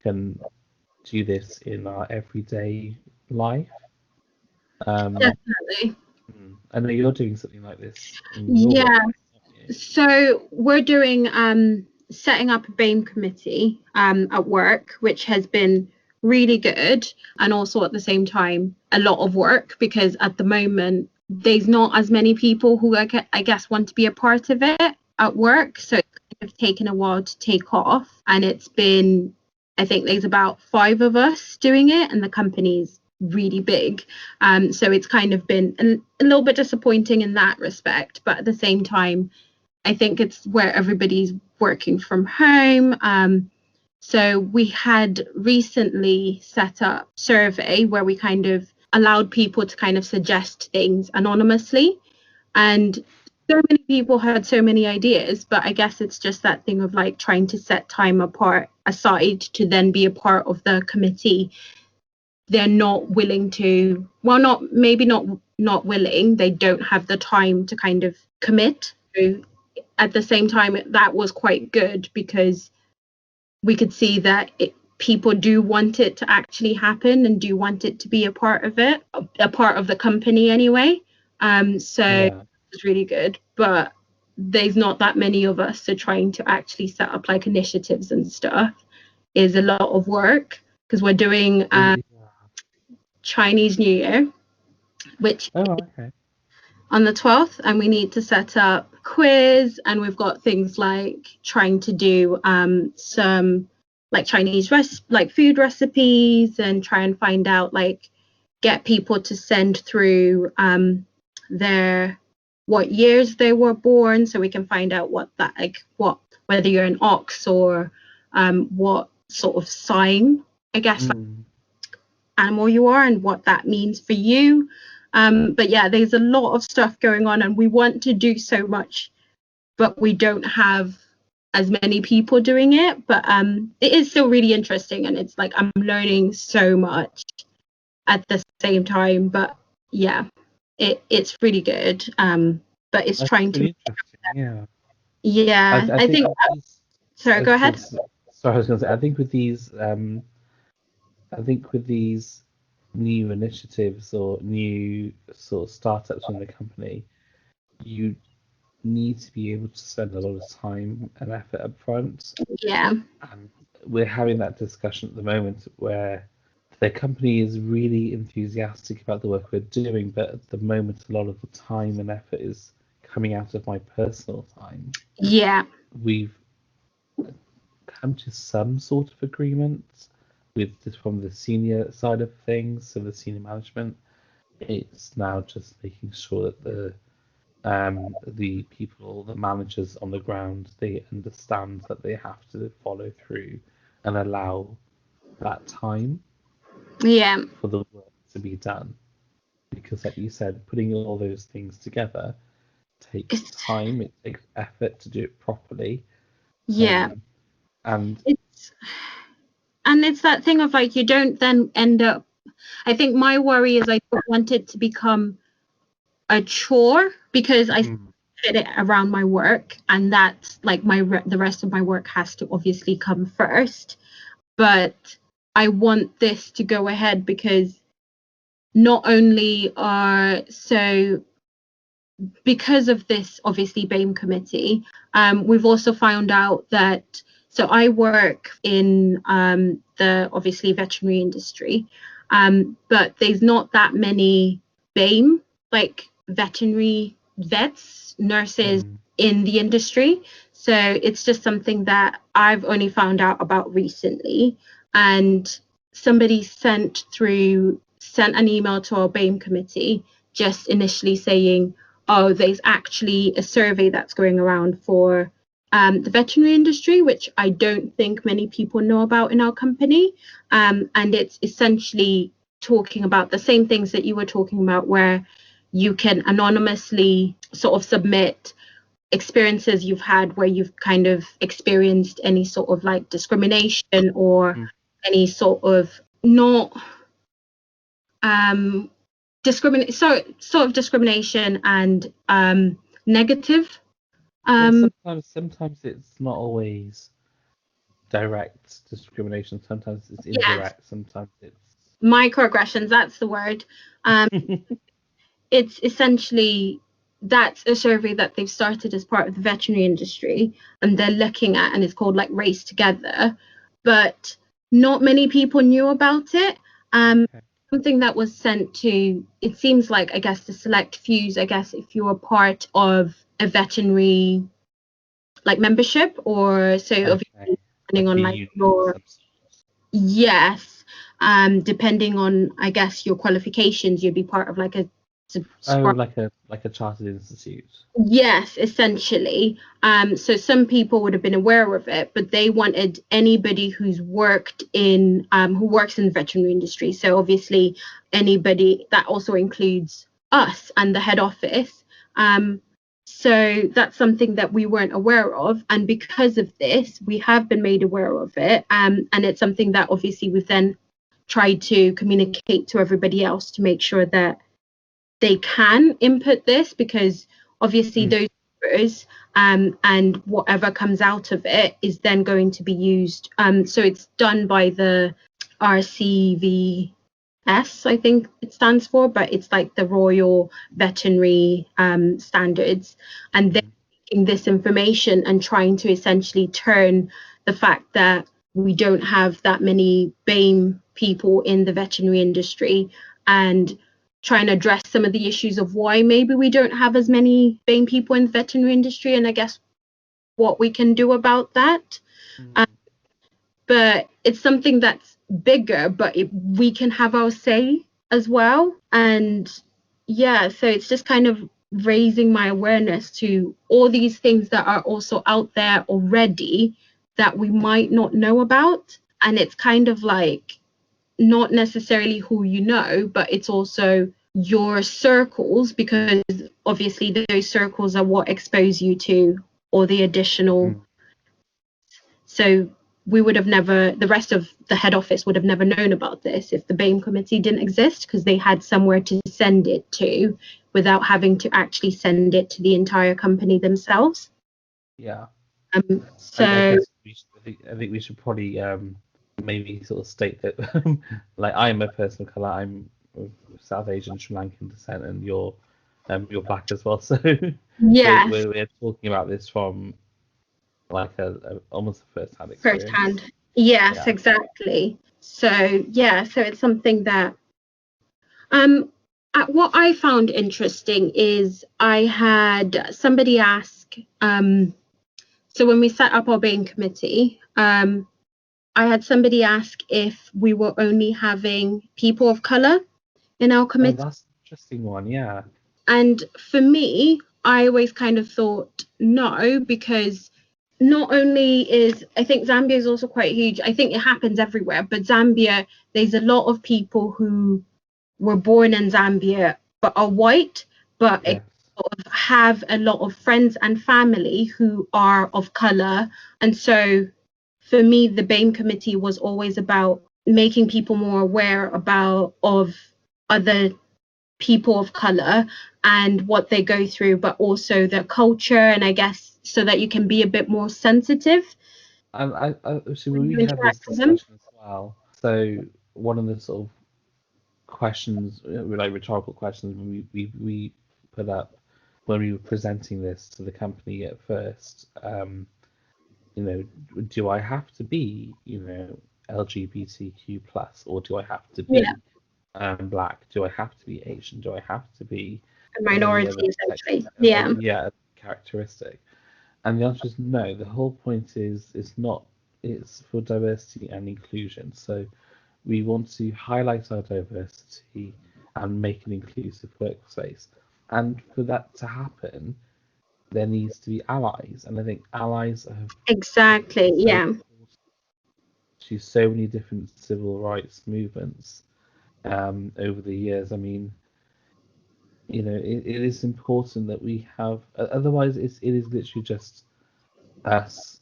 can do this in our everyday life. Definitely. I know you're doing something like this in your Yeah. workplace, aren't you? So we're doing setting up a BAME committee at work, which has been really good, and also at the same time a lot of work, because at the moment there's not as many people who I guess want to be a part of it at work. So it's kind of taken a while to take off, and it's been, I think there's about 5 of us doing it, and the company's really big. So it's kind of been a little bit disappointing in that respect, but at the same time I think it's where everybody's working from home. So we had recently set up a survey where we kind of allowed people to kind of suggest things anonymously, and so many people had so many ideas, but I guess it's just that thing of like trying to set time aside to then be a part of the committee. They're not willing to, well, not willing, they don't have the time to kind of commit. So at the same time, that was quite good, because we could see that people do want it to actually happen and do want it to be a part of it, a part of the company anyway. So Yeah. it's really good, but there's not that many of us, so trying to actually set up like initiatives and stuff is a lot of work, because we're doing Yeah. Chinese New Year, which Oh, okay. on the 12th, and we need to set up quiz, and we've got things like trying to do some like Chinese like food recipes, and try and find out, like, get people to send through their what years they were born, so we can find out what that, like, what, whether you're an ox or what sort of sign, I guess, Mm. animal you are, and what that means for you. But yeah, there's a lot of stuff going on, and we want to do so much, but we don't have as many people doing it. But it is still really interesting, and it's like I'm learning so much at the same time. But yeah, it's really good. But it's That's trying to, really interesting. Yeah. yeah, I I think think. with these, Sorry, I go was ahead. gonna say, sorry, I was going to say, I think with these new initiatives or new sort of startups in the company, you need to be able to spend a lot of time and effort up front. Yeah, And we're having that discussion at the moment where the company is really enthusiastic about the work we're doing, but at the moment, a lot of the time and effort is coming out of my personal time. yeah, We've come to some sort of agreement with this from the senior side of things, so the senior management. It's now just making sure that the people, the managers on the ground, they understand that they have to follow through and allow that time yeah. for the work to be done. Because, like you said, putting all those things together takes It's, time, it takes effort to do it properly. yeah. Um, and It's and it's that thing of like you don't then end up. I think my worry is I don't want it to become a chore because I mm, fit it around my work, and that's like the rest of my work has to obviously come first. But I want this to go ahead because not only are so because of this obviously BAME committee, we've also found out that so I work in the obviously veterinary industry, but there's not that many BAME like veterinary vets, nurses mm, in the industry. So it's just something that I've only found out about recently. And somebody sent an email to our BAME committee just initially saying, oh, there's actually a survey that's going around for the veterinary industry, which I don't think many people know about in our company. And it's essentially talking about the same things that you were talking about, where you can anonymously sort of submit experiences you've had where you've kind of experienced any sort of like discrimination or mm. any sort of not sort of discrimination and negative. Well, Um, sometimes it's not always direct discrimination. Sometimes it's yes, indirect. Sometimes it's microaggressions. That's the word. Um, it's essentially that's a survey that they've started as part of the veterinary industry, and they're looking at, and it's called like Race Together, but not many people knew about it. okay. Something that was sent to, it seems like, I guess, the select fews, I guess, if you're a part of a veterinary like membership, or so obviously Okay, depending like a on like union of your, some sort. yes, depending on, I guess, your qualifications, you'd be part of like a Oh, subscribe. like a chartered institute. Yes, essentially. So some people would have been aware of it, but they wanted anybody who's worked in who works in the veterinary industry. So obviously anybody that also includes us and the head office. So that's something that we weren't aware of, and because of this, we have been made aware of it. And it's something that obviously we've then tried to communicate to everybody else to make sure that they can input this, because obviously Mm, those numbers and whatever comes out of it is then going to be used. So it's done by the RCVS, I think it stands for, but it's like the Royal Veterinary Standards, and they're mm, taking this information and trying to essentially turn the fact that we don't have that many BAME people in the veterinary industry and try and address some of the issues of why maybe we don't have as many BAME people in the veterinary industry, and I guess what we can do about that. Um, mm. but it's something that's bigger, but we can have our say as well. And yeah, so it's just kind of raising my awareness to all these things that are also out there already that we might not know about. And it's kind of like not necessarily who you know, but it's also your circles, because obviously those circles are what expose you to all the additional. So we would have never, the rest of the head office would have never known about this if the BAME committee didn't exist, because they had somewhere to send it to without having to actually send it to the entire company themselves. Yeah. So I guess I think we should probably maybe sort of state that like I'm a person of colour, I'm of South Asian Sri Lankan descent, and you're black as well. So yeah, we're talking about this from like a almost a first-hand experience. firsthand. Yes, Yeah. exactly. So yeah, so it's something that what I found interesting is I had somebody ask, so when we set up our BAME committee, I had somebody ask if we were only having people of colour in our Oh, committee. that's an interesting one, yeah. And for me, I always kind of thought no, because not only is, I think Zambia is also quite huge. I think it happens everywhere, but Zambia, there's a lot of people who were born in Zambia but are white, but Yes. sort of have a lot of friends and family who are of colour. And so for me, the BAME committee was always about making people more aware of other people of colour and what they go through, but also their culture, and I guess so that you can be a bit more sensitive. And so when you we had this interact with them. discussion as well. So one of the sort of questions, like rhetorical questions, we put up when we were presenting this to the company at first. Do I have to be, LGBTQ plus, or do I have to be black? Do I have to be Asian? Do I have to be any other Minorities, actually. Yeah. characteristic? And the answer is no. The whole point is it's not. It's for diversity and inclusion. So we want to highlight our diversity and make an inclusive workspace. And for that to happen, there needs to be allies. And I think allies have Exactly. so Yeah. to so many different civil rights movements over the years. I mean, it is important that we have. Otherwise, it is literally just us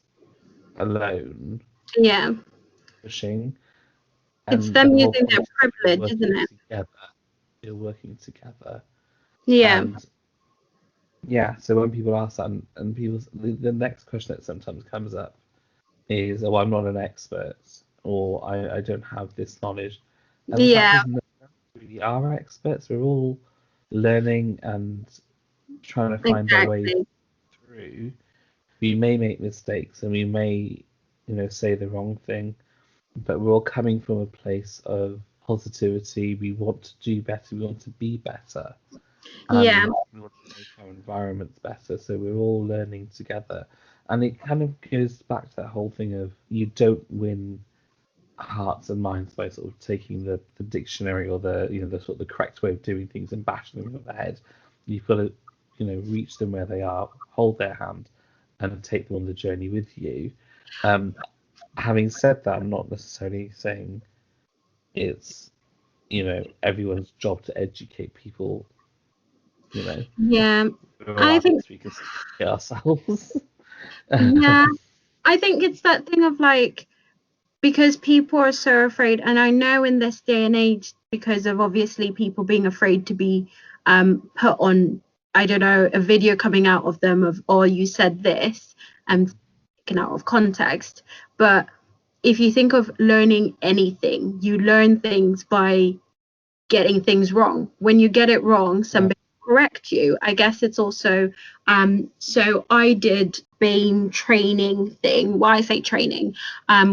alone Yeah. pushing, It's and the them whole using their point is we're privilege, isn't working it? together. We're working together, Yeah. and yeah. So when people ask that, and people, the next question that sometimes comes up is, "Oh, I'm not an expert," or "I don't have this knowledge," and the fact Yeah. is, no, we really are experts. We're all learning and trying to find our way Exactly. through. We may make mistakes and we may, say the wrong thing, but we're all coming from a place of positivity. We want to do better. We want to be better, Yeah. and we want to make our environments better. So we're all learning together, and it kind of goes back to that whole thing of you don't win hearts and minds by sort of taking the dictionary or the sort of the correct way of doing things and bashing them over the head. You've got to reach them where they are, hold their hand, and take them on the journey with you. Having said that, I'm not necessarily saying it's everyone's job to educate people. Yeah. We're all I think, adults, we can educate ourselves. yeah, I think it's that thing of like, because people are so afraid, and I know in this day and age, because of obviously people being afraid to be put on, I don't know, a video coming out of them of, oh, you said this, and taken out of context. But if you think of learning anything, you learn things by getting things wrong. When you get it wrong, Yeah. somebody correct you. I guess it's also so I did BAME training thing. Why I say training,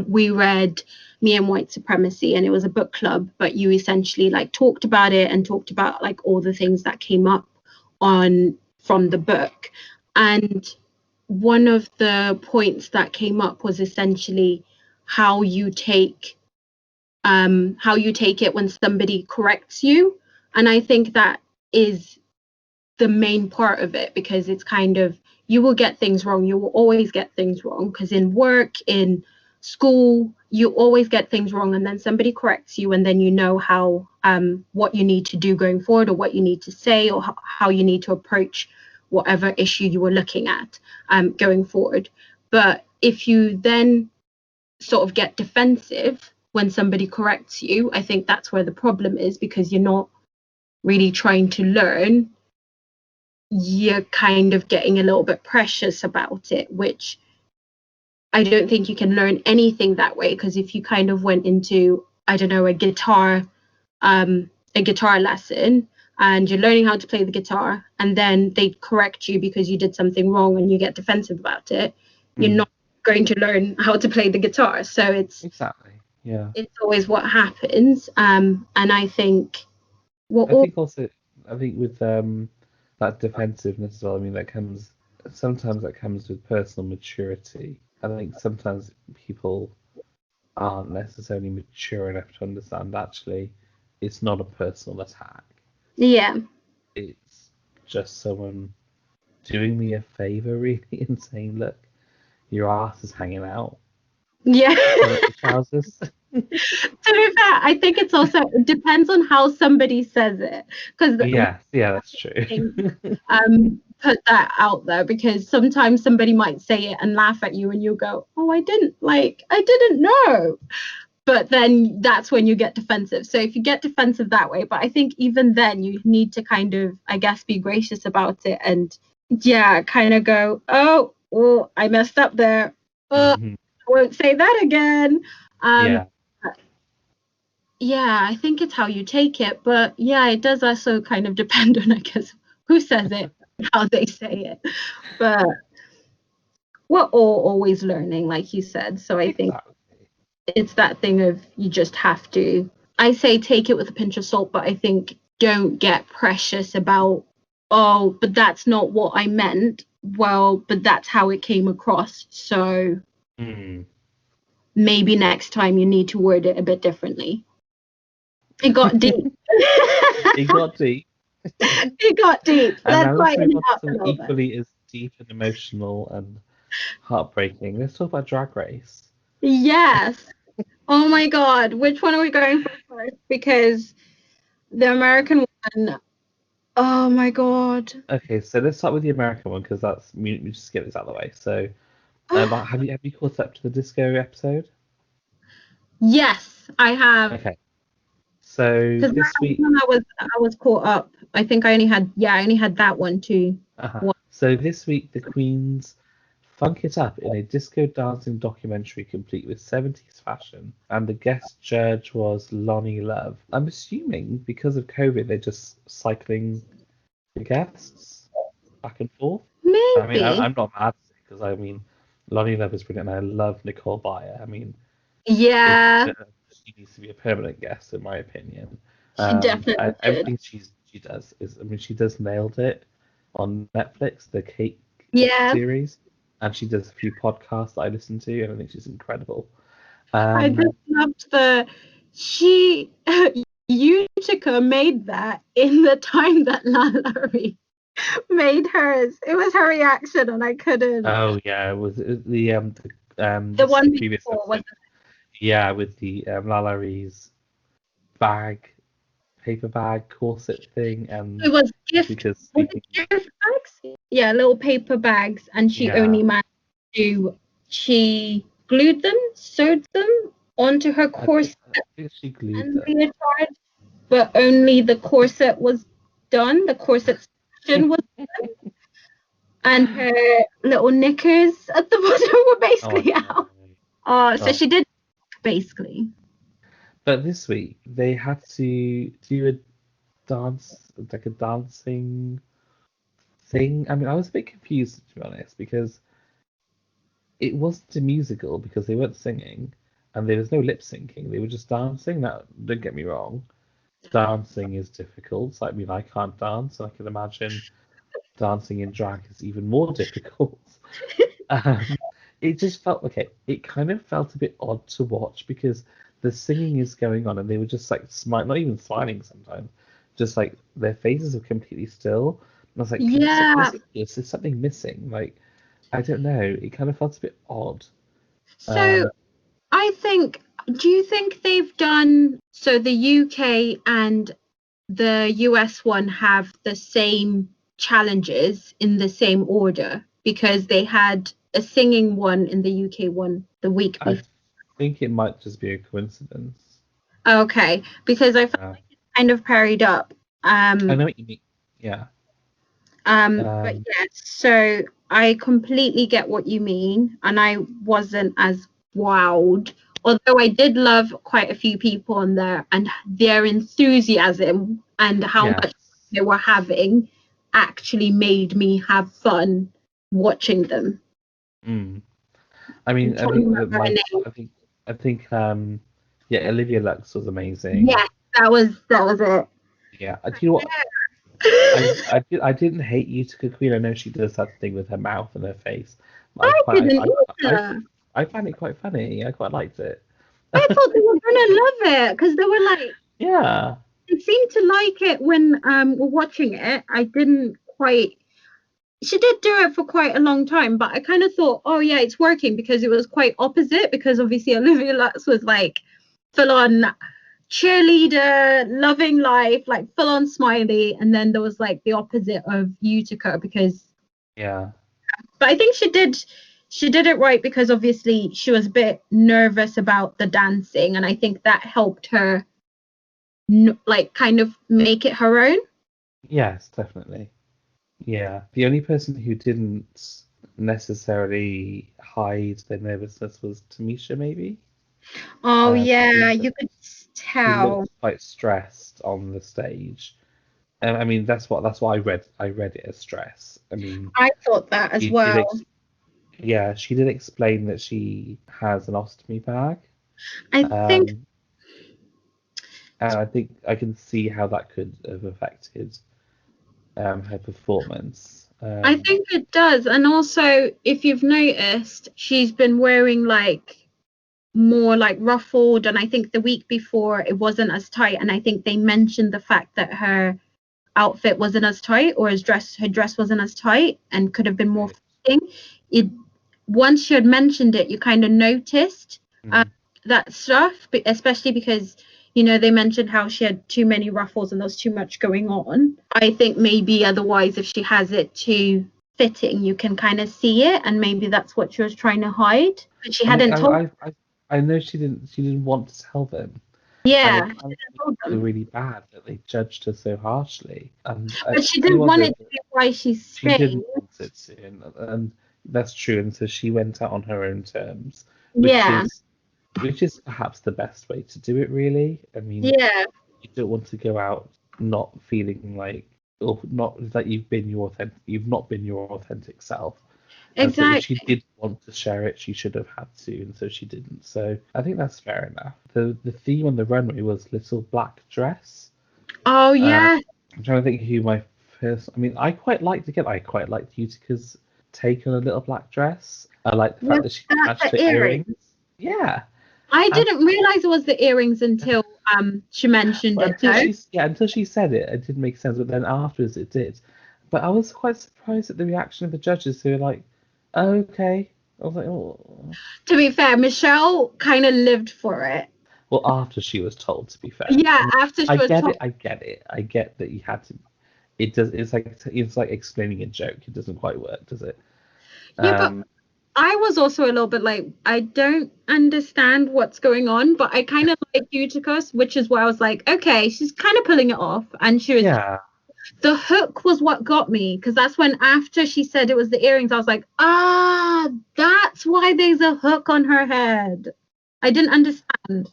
we read Me and White Supremacy, and it was a book club, but you essentially like talked about it and talked about like all the things that came up on from the book. And one of the points that came up was essentially how you take it when somebody corrects you. And I think that is the main part of it, because it's kind of, you will get things wrong, you will always get things wrong, because in work, in school, you always get things wrong, and then somebody corrects you, and then you know how what you need to do going forward, or what you need to say, or how you need to approach whatever issue you were looking at going forward. But if you then sort of get defensive when somebody corrects you, I think that's where the problem is, because you're not really trying to learn. You're kind of getting a little bit precious about it, which I don't think you can learn anything that way. Because if you kind of went into, I don't know, a guitar lesson, and you're learning how to play the guitar, and then they correct you because you did something wrong and you get defensive about it, you're not going to learn how to play the guitar. So it's Exactly. Yeah. it's always what happens. And I think I think also, I think with that defensiveness as well, I mean, sometimes that comes with personal maturity. I think sometimes people aren't necessarily mature enough to understand actually it's not a personal attack. yeah. It's just someone doing me a favor, really, and saying, look, your ass is hanging out. Yeah. Pull up your trousers. To be fair, I think it depends on how somebody says it. Because Yeah, that's true. put that out there, because sometimes somebody might say it and laugh at you, and you'll go, oh, I didn't know. But then that's when you get defensive. So if you get defensive that way, but I think even then you need to kind of, I guess, be gracious about it, and kind of go, oh, I messed up there. I won't say that again. Yeah. Yeah, I think it's how you take it. But yeah, it does also kind of depend on, I guess, who says it, how they say it. But we're all always learning, like you said. So I think it's that thing of, you just have to, I say, take it with a pinch of salt, but I think don't get precious about, oh, but that's not what I meant. Well, but that's how it came across. So maybe next time you need to word it a bit differently. It got deep. It got deep. It got deep. And Let's now let's move on to equally as deep and emotional and heartbreaking. Let's talk about Drag Race. Yes. Oh my God. Which one are we going for first? Because the American one, oh my God. Okay, so let's start with the American one, because that's, we just get this out of the way. So, have you caught up to the disco episode? Yes, I have. Okay. So this week, I was caught up. I think I only had that one too. So this week the Queens funk it up in a disco dancing documentary complete with 70s fashion, and the guest judge was Lonnie Love. I'm assuming because of COVID they're just cycling the guests back and forth. Maybe. I mean, I'm not mad because I mean, Lonnie Love is brilliant, and I love Nicole Byer. I mean, yeah, she needs to be a permanent guest in my opinion. She definitely everything she does is, I mean, she does nailed it on Netflix, the Cake series, and she does a few podcasts that I listen to, and I think she's incredible. I just loved Utica made that in the time that Lalaurie made hers. It was her reaction, and I couldn't. Oh yeah, it was the one previous before, episode. Yeah, with the Lalaurie's paper bag corset thing, and it was gift bags. Yeah, little paper bags, and she only managed to. She glued them, sewed them onto her corset. I think she glued them. Leotard, but only the corset was done. The corset section was done, and her little knickers at the bottom were basically out. So she did basically. But this week they had to do a dance, like a dancing thing. I mean, I was a bit confused, to be honest, because it wasn't a musical, because they weren't singing and there was no lip syncing. They were just dancing. Now, don't get me wrong, dancing is difficult. I mean, I can't dance, and I can imagine dancing in drag is even more difficult. It just felt okay. It kind of felt a bit odd to watch, because the singing is going on and they were just like not even smiling sometimes, just like their faces are completely still. And I was like, is something missing? Like, I don't know. It kind of felt a bit odd. So do you think they've done, so the UK and the US one have the same challenges in the same order? Because they had a singing one in the UK one the week I before. think it might just be a coincidence. Okay, because I felt like it's kind of paired up. I know what you mean. Yeah. But yes, so I completely get what you mean, and I wasn't as wowed. Although I did love quite a few people on there, and their enthusiasm and how much they were having actually made me have fun watching them. I mean, I think yeah, Olivia Lux was amazing. Yes, that was it. Yeah, do you know what? I didn't hate Utica Queen. I know she does that thing with her mouth and her face. I didn't either. I found it quite funny. I quite liked it. I thought they were gonna love it because they were like, yeah, they seemed to like it when we're watching it. I didn't quite. She did do it for quite a long time, but I kind of thought, oh yeah, it's working, because it was quite opposite. Because obviously Olivia Lux was like full on cheerleader, loving life, like full on smiley, and then there was like the opposite of Utica, because yeah. But I think she did it right, because obviously she was a bit nervous about the dancing, and I think that helped her like kind of make it her own. Yes, definitely. Yeah, the only person who didn't necessarily hide their nervousness was Tamisha, maybe. Oh yeah, you could She tell. looked quite stressed on the stage. And I mean, that's what I read. I read it as stress. I mean, I thought that as she well. yeah, she did explain that she has an ostomy bag. I think And I think I can see how that could have affected her performance. I think it does. And also, if you've noticed, she's been wearing like more like ruffled, and I think the week before it wasn't as tight, and I think they mentioned the fact that her outfit wasn't as tight, or her dress wasn't as tight and could have been more fitting. It Once she had mentioned it, you kind of noticed that stuff, especially because they mentioned how she had too many ruffles and there was too much going on. I think maybe otherwise, if she has it too fitting, you can kind of see it, and maybe that's what she was trying to hide. But she hadn't told. I know she didn't want to tell them. Yeah, and it kind of really bad that they judged her so harshly. But she didn't want it to be why she stayed. She didn't want it to, and that's true. And so she went out on her own terms, which is perhaps the best way to do it, really. I mean, you don't want to go out not feeling like, or not that you've not been your authentic self. Exactly. And so if she did want to share it, she should have had to, and so she didn't. So I think that's fair enough. The theme on the runway was Little Black Dress. Oh yeah. I'm trying to think who my first. I mean, I quite liked Utica's take on a Little Black Dress. I like the fact that she matched her earrings. Yeah. I didn't realize it was the earrings until she mentioned it. Until she said it, it didn't make sense. But then afterwards, it did. But I was quite surprised at the reaction of the judges, who were like, oh, "Okay." I was like, "Oh." To be fair, Michelle kind of lived for it. Well, after she was told, to be fair. Yeah, after she was told. I get it. I get that you had to. It does. It's like explaining a joke. It doesn't quite work, does it? Yeah, but I was also a little bit like, I don't understand what's going on, but I kind of like Utica's, which is why I was like, okay, she's kind of pulling it off, and she was. Yeah. The hook was what got me, because that's when, after she said it was the earrings, I was like, that's why there's a hook on her head. I didn't understand.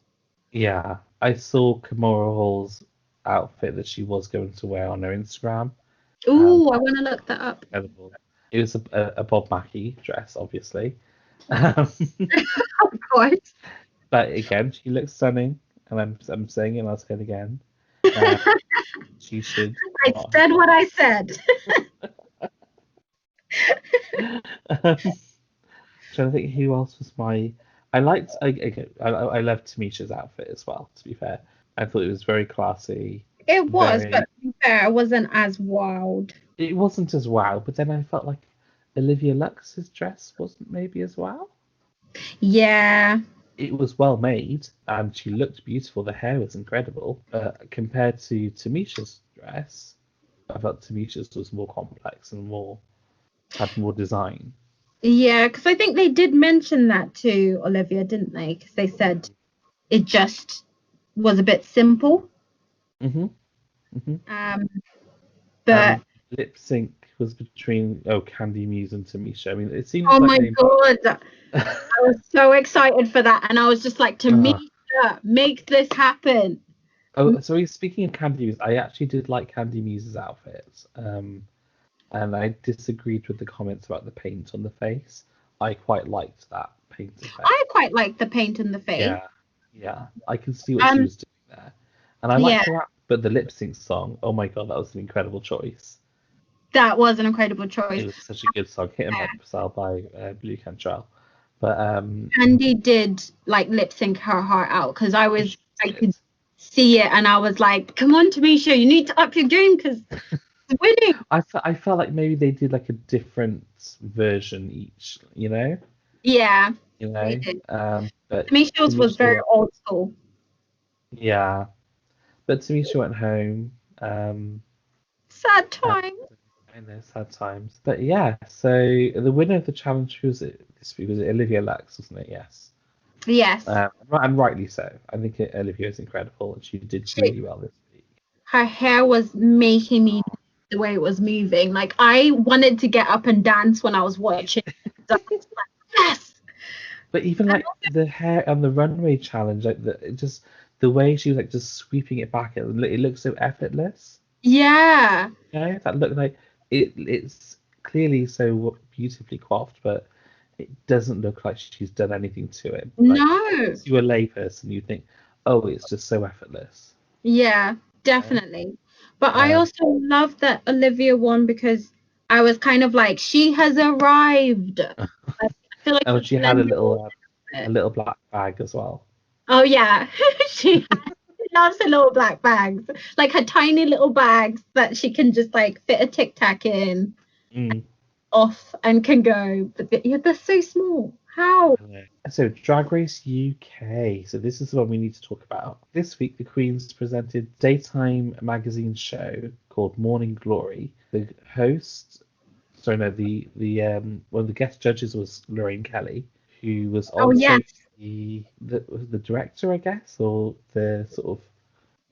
Yeah, I saw Kimora Hall's outfit that she was going to wear on her Instagram. Ooh, I want to look that up. Incredible. It was a Bob Mackie dress, obviously. Of course. But again, she looks stunning, and I'm saying it, and I'll say it again. She should. I said what I said. Trying to think who else was my. I loved Tamisha's outfit as well. To be fair, I thought it was very classy. It was, but to be fair, I wasn't as wowed. It wasn't as wow, but then I felt like Olivia Lux's dress wasn't maybe as wow. Yeah. it was well made and she looked beautiful. The hair was incredible. Compared to Tamisha's dress, I felt Tamisha's was more complex and had more design. Yeah, because I think they did mention that to Olivia, didn't they? Because they said it just was a bit simple. hmm hmm But Lip sync was between Candy Muse and Tamisha. I mean, it seems oh like my they. God, I was so excited for that, and I was just like, Uh, Tamisha, make this happen. so speaking of Candy Muse, I actually did like Candy Muse's outfit. And I disagreed with the comments about the paint on the face. I quite liked that paint effect. I quite like the paint in the face. Yeah, I can see what she was doing there, and I Yeah, liked her. But the lip sync song, oh my god, that was an incredible choice. that was an incredible choice. It was such a good song, "Hit 'Em Up" style by Blue Cantrell. But Andy did like lip sync her heart out because I could see it, and I was like, come on, Tamisha, you need to up your game because it's winning. I felt like maybe they did like a different version each, Yeah, you they know. did. But Tamisha's was very old school. yeah, but Tamisha went home. Sad Uh, time. I know, sad times. But yeah, so the winner of the challenge was this week was Olivia Lux, wasn't it? Yes. Yes. And rightly so. I think Olivia is incredible and she did really well this week. Her hair was making me the way it was moving. Like I wanted to get up and dance when I was watching. So I was like, yes. But even like the hair on the runway challenge, like the way she was like just sweeping it back, it looks so effortless. Yeah. That looked like it's clearly so beautifully coiffed, but it doesn't look like she's done anything to it. Like, No. if you a layperson, you think, oh, it's just so effortless. Yeah, definitely. But I also love that Olivia won because I was kind of like, she has arrived. I feel like Oh, it's she had blended. a little black bag as well. Oh yeah, she loves her little black bags, like her tiny little bags that she can just like fit a Tic Tac in, off and can go. But they're so small. How? So, Drag Race UK. So, this is the one we need to talk about. This week, the Queens presented daytime magazine show called Morning Glory. The host, sorry, no, the one of the guest judges was Lorraine Kelly, who was also the director, I guess, or the sort of.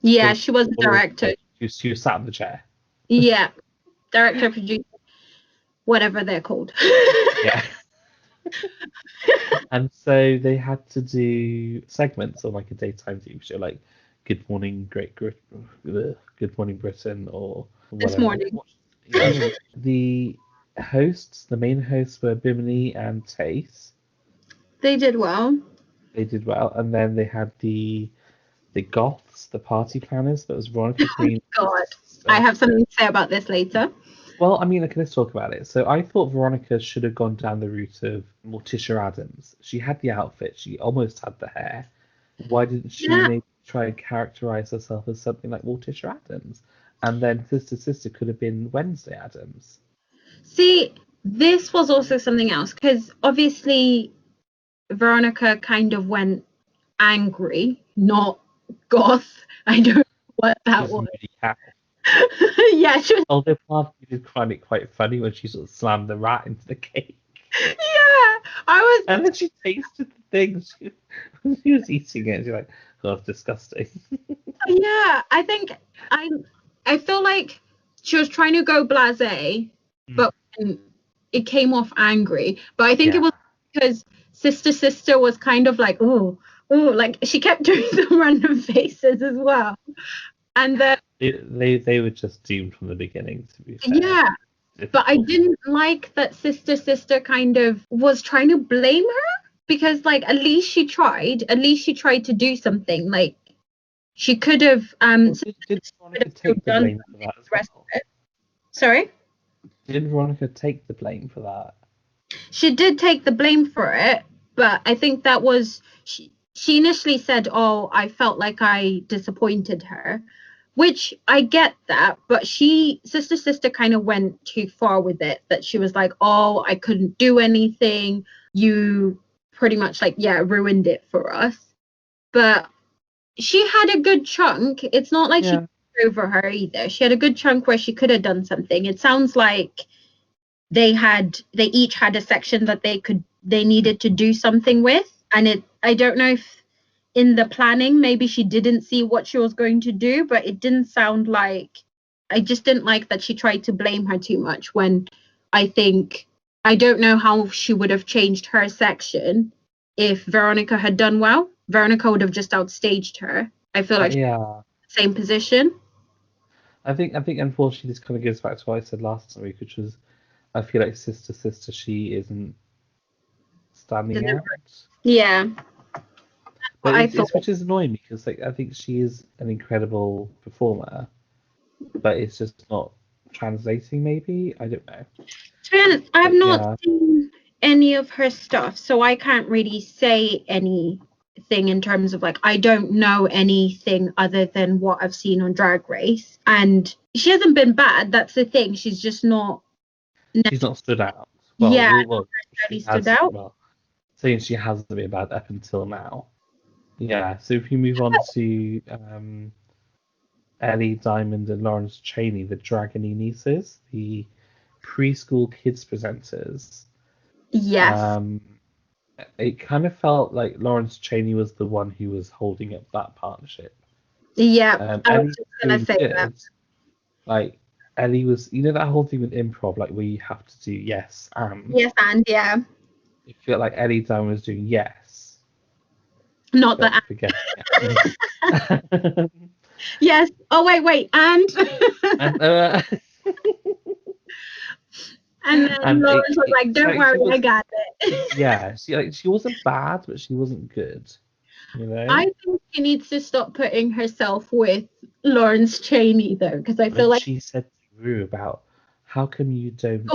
Yeah, she was the director. She was sat in the chair. Yeah, director, producer, whatever they're called. Yeah. And so they had to do segments on like a daytime TV show, like Good Morning Good Morning Britain, or whatever. This morning. Yeah. The main hosts were Bimini and Tace. They did well. And then they had the goths, the party planners. That was Veronica Green. God, I have something to say about this later. Well, I mean, let's talk about it. So I thought Veronica should have gone down the route of Morticia Addams. She had the outfit. She almost had the hair. Why didn't she maybe try and characterize herself as something like Morticia Addams? And then Sister could have been Wednesday Addams. See, this was also something else because obviously Veronica kind of went angry, not goth. I don't know what that was. Yeah, she was. Although part of me did find it quite funny when she sort of slammed the rat into the cake. Yeah, I was. And then she tasted the thing. She was eating it. She's like, "Oh, it's disgusting." Yeah, I feel like she was trying to go blasé, but it came off angry. But I think it was because Sister was kind of like, oh, like she kept doing some random faces as well. And then they were just doomed from the beginning, to be fair. Yeah. But I didn't like that Sister kind of was trying to blame her because like at least she tried to do something. Like she could have did Veronica take the blame for that as well? Sorry? Didn't Veronica take the blame for that? She did take the blame for it, but I think that was she initially said, "Oh, I felt like I disappointed her." Which I get that, but Sister kind of went too far with it, that she was like, oh, I couldn't do anything. You pretty much like, yeah, ruined it for us. But she had a good chunk. It's not like she over her either. She had a good chunk where she could have done something. It sounds like they each had a section that they needed to do something with, and I don't know if in the planning maybe she didn't see what she was going to do, but it didn't sound like, I just didn't like that she tried to blame her too much, when I don't know how she would have changed her section if Veronica had done well. Veronica would have just outstaged her. I feel like she's in the same position. I think unfortunately this kind of goes back to what I said last week, which was I feel like sister she isn't standing out. Yeah. But which is annoying because like I think she is an incredible performer, but it's just not translating. Maybe I don't know. To be honest, I have not seen any of her stuff, so I can't really say anything in terms of like, I don't know anything other than what I've seen on Drag Race, and she hasn't been bad. That's the thing. She's just not. She's not stood out. Well, she stood out. Well, saying she hasn't been bad up until now. Yeah. So if you move on to Ellie Diamond and Lawrence Chaney, the Dragony nieces, the preschool kids presenters. Yes. It kind of felt like Lawrence Chaney was the one who was holding up that partnership. Yeah, I was just gonna say that. Like Ellie was, that whole thing with improv, like where you have to do yes and. Yes and yeah. It felt like Ellie Diamond was doing yes. Not the and. Yes. Oh wait, and. And then Lawrence was like, "Don't worry, I got it." Yeah, she wasn't bad, but she wasn't good. I think she needs to stop putting herself with Lawrence Chaney though, because I feel like she said to Rue about how come you don't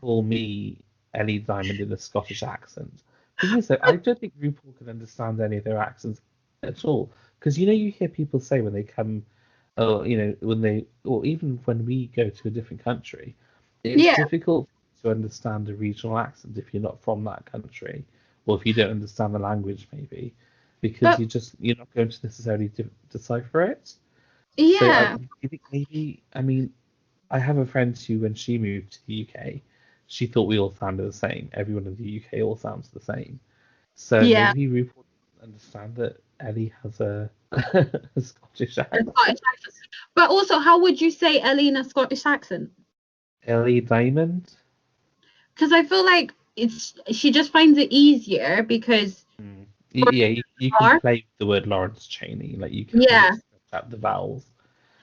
call me Ellie Diamond in a Scottish accent. Thing is, though, I don't think RuPaul can understand any of their accents at all. Because you hear people say when they come, or even when we go to a different country, it's difficult to understand a regional accent if you're not from that country, or if you don't understand the language, maybe, because you're not going to necessarily decipher it. Yeah. So I think maybe, I mean, I have a friend who, when she moved to the UK, she thought we all sounded the same. Everyone in the UK all sounds the same. So maybe RuPaul doesn't understand that Ellie has a Scottish accent. But also, how would you say Ellie in a Scottish accent? Ellie Diamond? Because I feel like she just finds it easier because. Yeah, you can play with the word Lawrence Chaney, like you can at the vowels.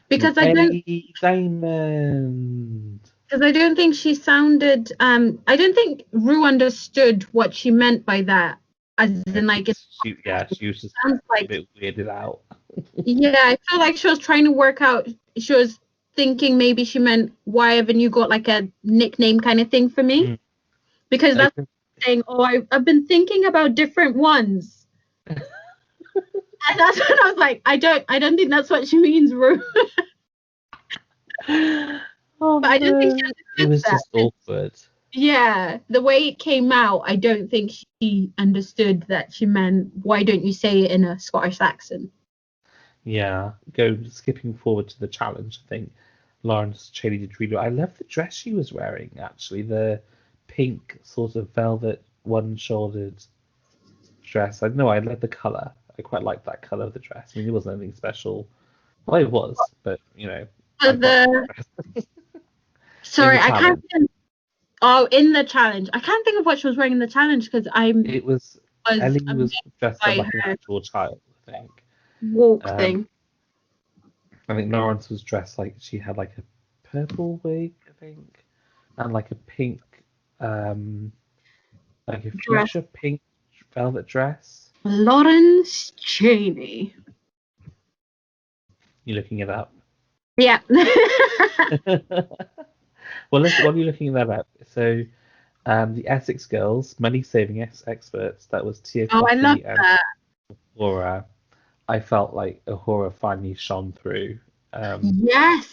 Because Ellie Diamond. Because I don't think she sounded. I don't think Rue understood what she meant by that. As in, like, she was just a bit weirded out. Yeah, I feel like she was trying to work out. She was thinking maybe she meant, why haven't you got like a nickname kind of thing for me? Because that's saying, oh, I've been thinking about different ones. And that's when I was like, I don't think that's what she means, Rue. But I don't think it was just awkward. Yeah, the way it came out, I don't think she understood that she meant, why don't you say it in a Scottish accent? Yeah, skipping forward to the challenge, I think Lawrence Chaney did really well. I love the dress she was wearing, actually, the pink sort of velvet one-shouldered dress. I love the colour. I quite liked that colour of the dress. I mean, it wasn't anything special. Well, it was, but, Sorry, I can't think. Oh, in the challenge. I can't think of what she was wearing in the challenge because Ellie was dressed up like an actual child, I think. Walk thing. I think Lawrence was dressed like she had like a purple wig, I think, and like a pink, like a fuchsia pink velvet dress. Lawrence Chaney. You're looking it up. Yeah. Well, while you're looking that up, so the Essex Girls, money-saving experts, that was Tia Coffey and Ahura. I felt like Ahura finally shone through on this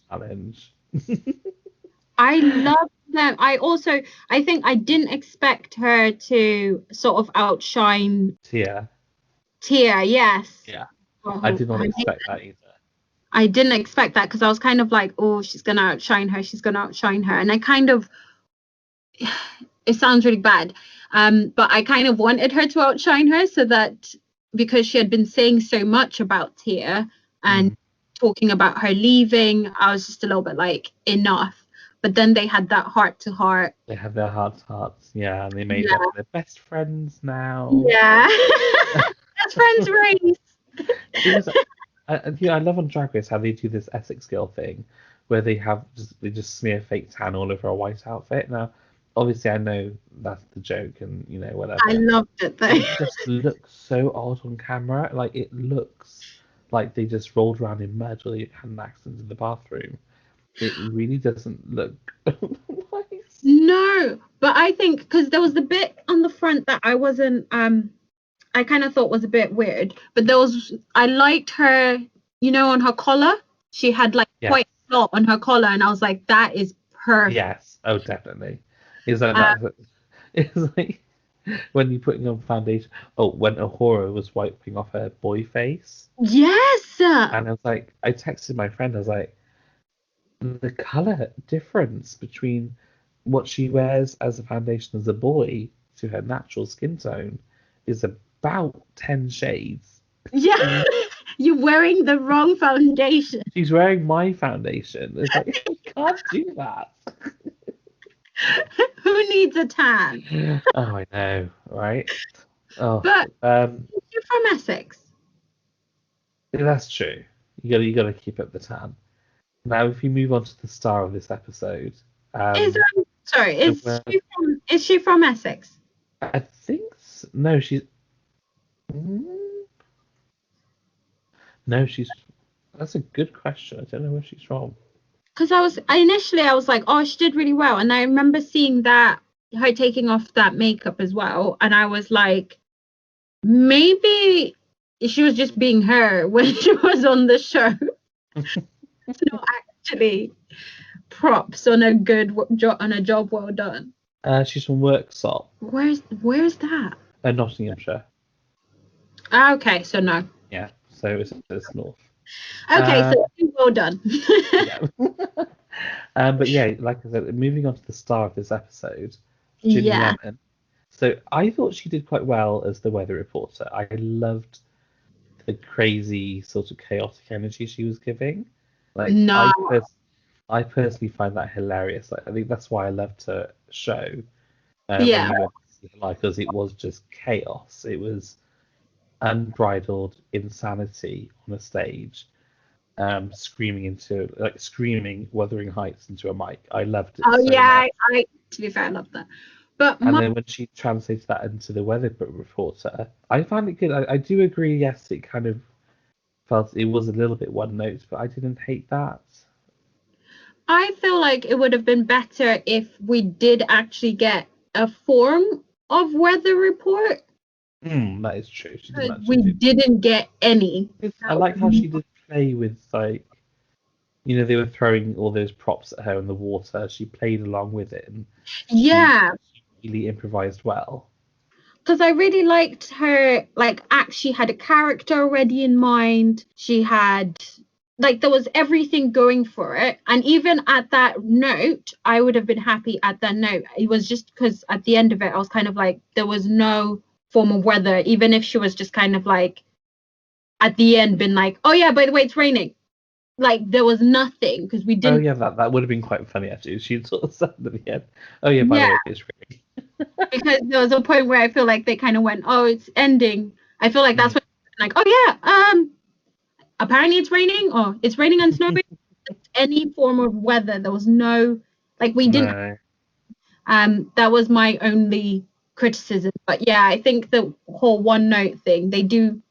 challenge. I love No, I think I didn't expect her to sort of outshine Tia. Tia. Yes. Yeah. I Well, did not expect that either. I didn't expect that because I was kind of like, oh, she's gonna outshine her. She's gonna outshine her, and I kind of, it sounds really bad, but I kind of wanted her to outshine her so that because she had been saying so much about Tia and talking about her leaving, I was just a little bit like enough. But then they had that heart to heart. They have their hearts, yeah, and they made Yeah. up. They're best friends now. Yeah. Best friends race. It was, I love on Drag Race how they do this Essex girl thing, where they just smear fake tan all over a white outfit. Now, obviously, I know that's the joke, and whatever. I loved it though. It just looks so odd on camera. Like it looks like they just rolled around in mud or they had an accident in the bathroom. It really doesn't look nice. No, but I think because there was the bit on the front that I wasn't I kind of thought was a bit weird, but I liked her, on her collar. She had like quite a lot on her collar, and I was like, that is perfect. Yes, oh definitely. Is that it's like when you're putting on foundation. Oh, when Ahura was wiping off her boy face. Yes. And I was like, I texted my friend. I was like, the color difference between what she wears as a foundation as a boy to her natural skin tone is about 10 shades. Yeah, you're wearing the wrong foundation. She's wearing my foundation. It's like, you can't do that. Who needs a tan? Oh, I know, right? Oh, but you're from Essex. That's true. You gotta keep up the tan. Now, if you move on to the star of this episode, Is she from Essex? I think no, she's no, she's. That's a good question. I don't know where she's from. Because I was like, oh, she did really well, and I remember seeing that her taking off that makeup as well, and I was like, maybe she was just being her when she was on the show. It's not actually props on a job well done. She's from Worksop. Where's that? Nottinghamshire. Okay, so no. Yeah, so it's north. Okay, so well done. Yeah. But yeah, like I said, moving on to the star of this episode, Ginny Lemon. So I thought she did quite well as the weather reporter. I loved the crazy sort of chaotic energy she was giving. Like I personally find that hilarious. Like I think that's why I loved her show. Because it was just chaos. It was unbridled insanity on a stage, screaming Wuthering Heights into a mic. I loved it. Oh so yeah, I to be fair, I loved that. And then when she translated that into the weather reporter, I found it good. I do agree. Yes, it kind of felt it was a little bit one note, but I didn't hate that. I feel like it would have been better if we did actually get a form of weather report. That is true. Didn't get any. I like how she did play with, like, they were throwing all those props at her in the water. She played along with it. And she really improvised well. Because I really liked her, she had a character already in mind. She had, there was everything going for it. And even at that note, I would have been happy at that note. It was just because at the end of it, I was kind of like, there was no form of weather, even if she was just kind of like, at the end, been like, oh yeah, by the way, it's raining. There was nothing because we didn't. Oh yeah, that would have been quite funny actually. She'd sort of said at the end, oh yeah, by the way, it's raining. Because there was a point where I feel like they kind of went, oh, it's ending. I feel like that's when oh yeah, apparently it's raining, or it's raining and snowing. Any form of weather, there was no, we didn't. That was my only criticism. But yeah, I think the whole one note thing, they do.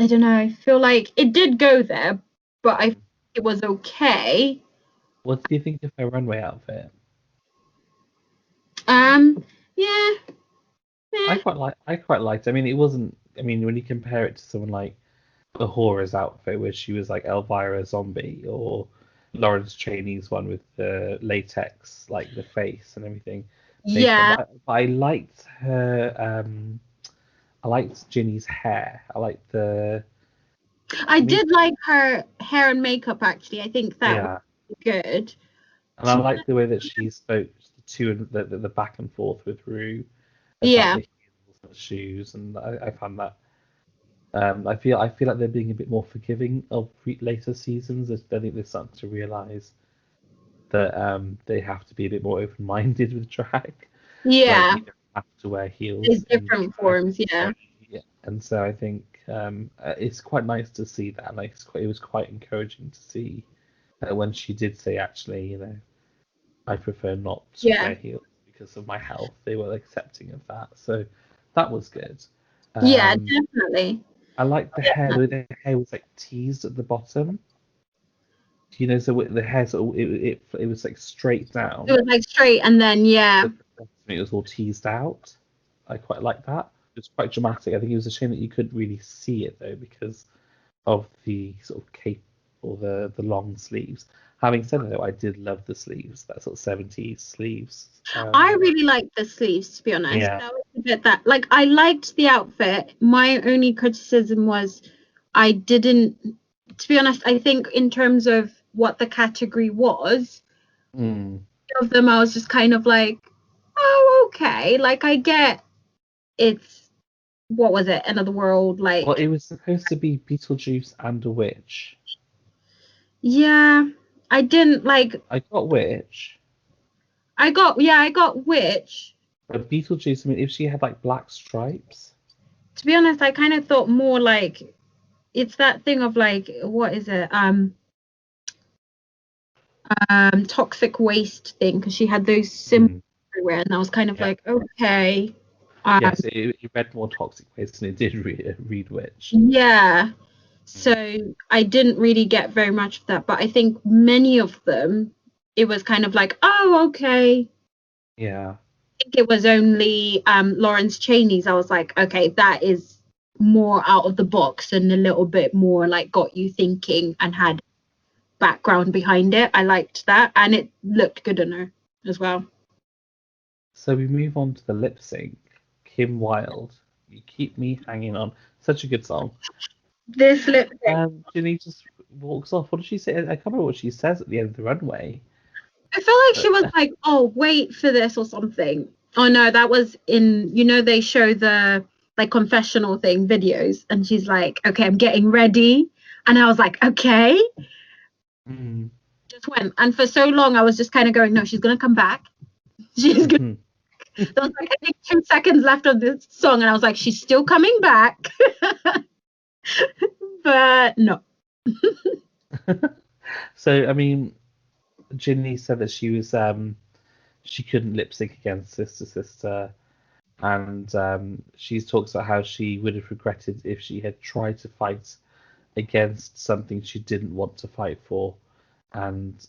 I don't know. I feel like it did go there, but I think it was okay. What do you think of her runway outfit? Yeah. I quite liked. I mean, it wasn't. I mean, when you compare it to someone like Ahura's outfit, where she was like Elvira zombie, or Lawrence Chaney's one with the latex, like the face and everything, makeup. Yeah, But I liked her. I liked Ginny's hair. I liked the. I I mean, did like her hair and makeup actually. I think that was yeah, good. and I liked the way that she spoke to the back and forth with Rue about Yeah, the heels and the shoes, and I found that. I feel like they're being a bit more forgiving of later seasons. I think they're starting to realize that they have to be a bit more open-minded with drag. Like yeah, you don't have to wear it's heels in different drag. forms. Yeah, Yeah, and so I think it's quite nice to see that. Like it was quite encouraging to see when she did say, actually, I prefer not to yeah, wear heels because of my health. They were accepting of that, so that was good. yeah, Um, definitely. I liked the hair. The way the hair was like teased at the bottom. So the hair sort of, it was like straight It down, was like straight, and then yeah, but the bottom it was all teased out. I quite like that. It was quite dramatic. I think it was a shame that you couldn't really see it though because of the sort of cape or the long sleeves. Having said that, though, I did love the sleeves, that sort of 70s sleeves. I really liked the sleeves. To be honest, Yeah. that was a bit that like I liked the outfit. My only criticism was I didn't. To be honest, I think in terms of what the category was, Mm. of them I was just kind of like, oh, okay. Like I get it's what was it? Another world, Well, like it was supposed to be Beetlejuice and a witch. yeah. I didn't like I got witch, I got witch. but Beetlejuice, I mean, if she had like black stripes. To be honest, I kind of thought more like it's that thing of like what is it? Toxic waste thing because she had those symbols Mm. everywhere, and I was kind of Yeah. like, okay, um, Yes, it read more toxic waste than it did read witch. yeah. Mm. So I didn't really get very much of that, but I think many of them, it was kind of like, oh, okay. Yeah. I think it was only Lawrence Chaney's. I was like, okay, that is more out of the box and a little bit more like got you thinking and had background behind it. I liked that, and it looked good on her as well. So we move on to the lip sync. Kim Wilde, You Keep Me Hanging On. Such a good song. This lip sync. Ginny just walks off. What does she say? I can't remember what she says at the end of the runway. I feel like she But was like, "Oh, wait for this" or something. Oh no, that was in, they show the like confessional thing videos, and she's like, "Okay, I'm getting ready," and I was like, "Okay," mm, just went. And for so long, I was just kind of going, "No, she's gonna come back. She's gonna." mhm. There was like I think 2 seconds left of this song, and I was like, "She's still coming back," but no. So I mean, Ginny said that she couldn't lip sync against Sister Sister, and she talks about how she would have regretted if she had tried to fight against something she didn't want to fight for, and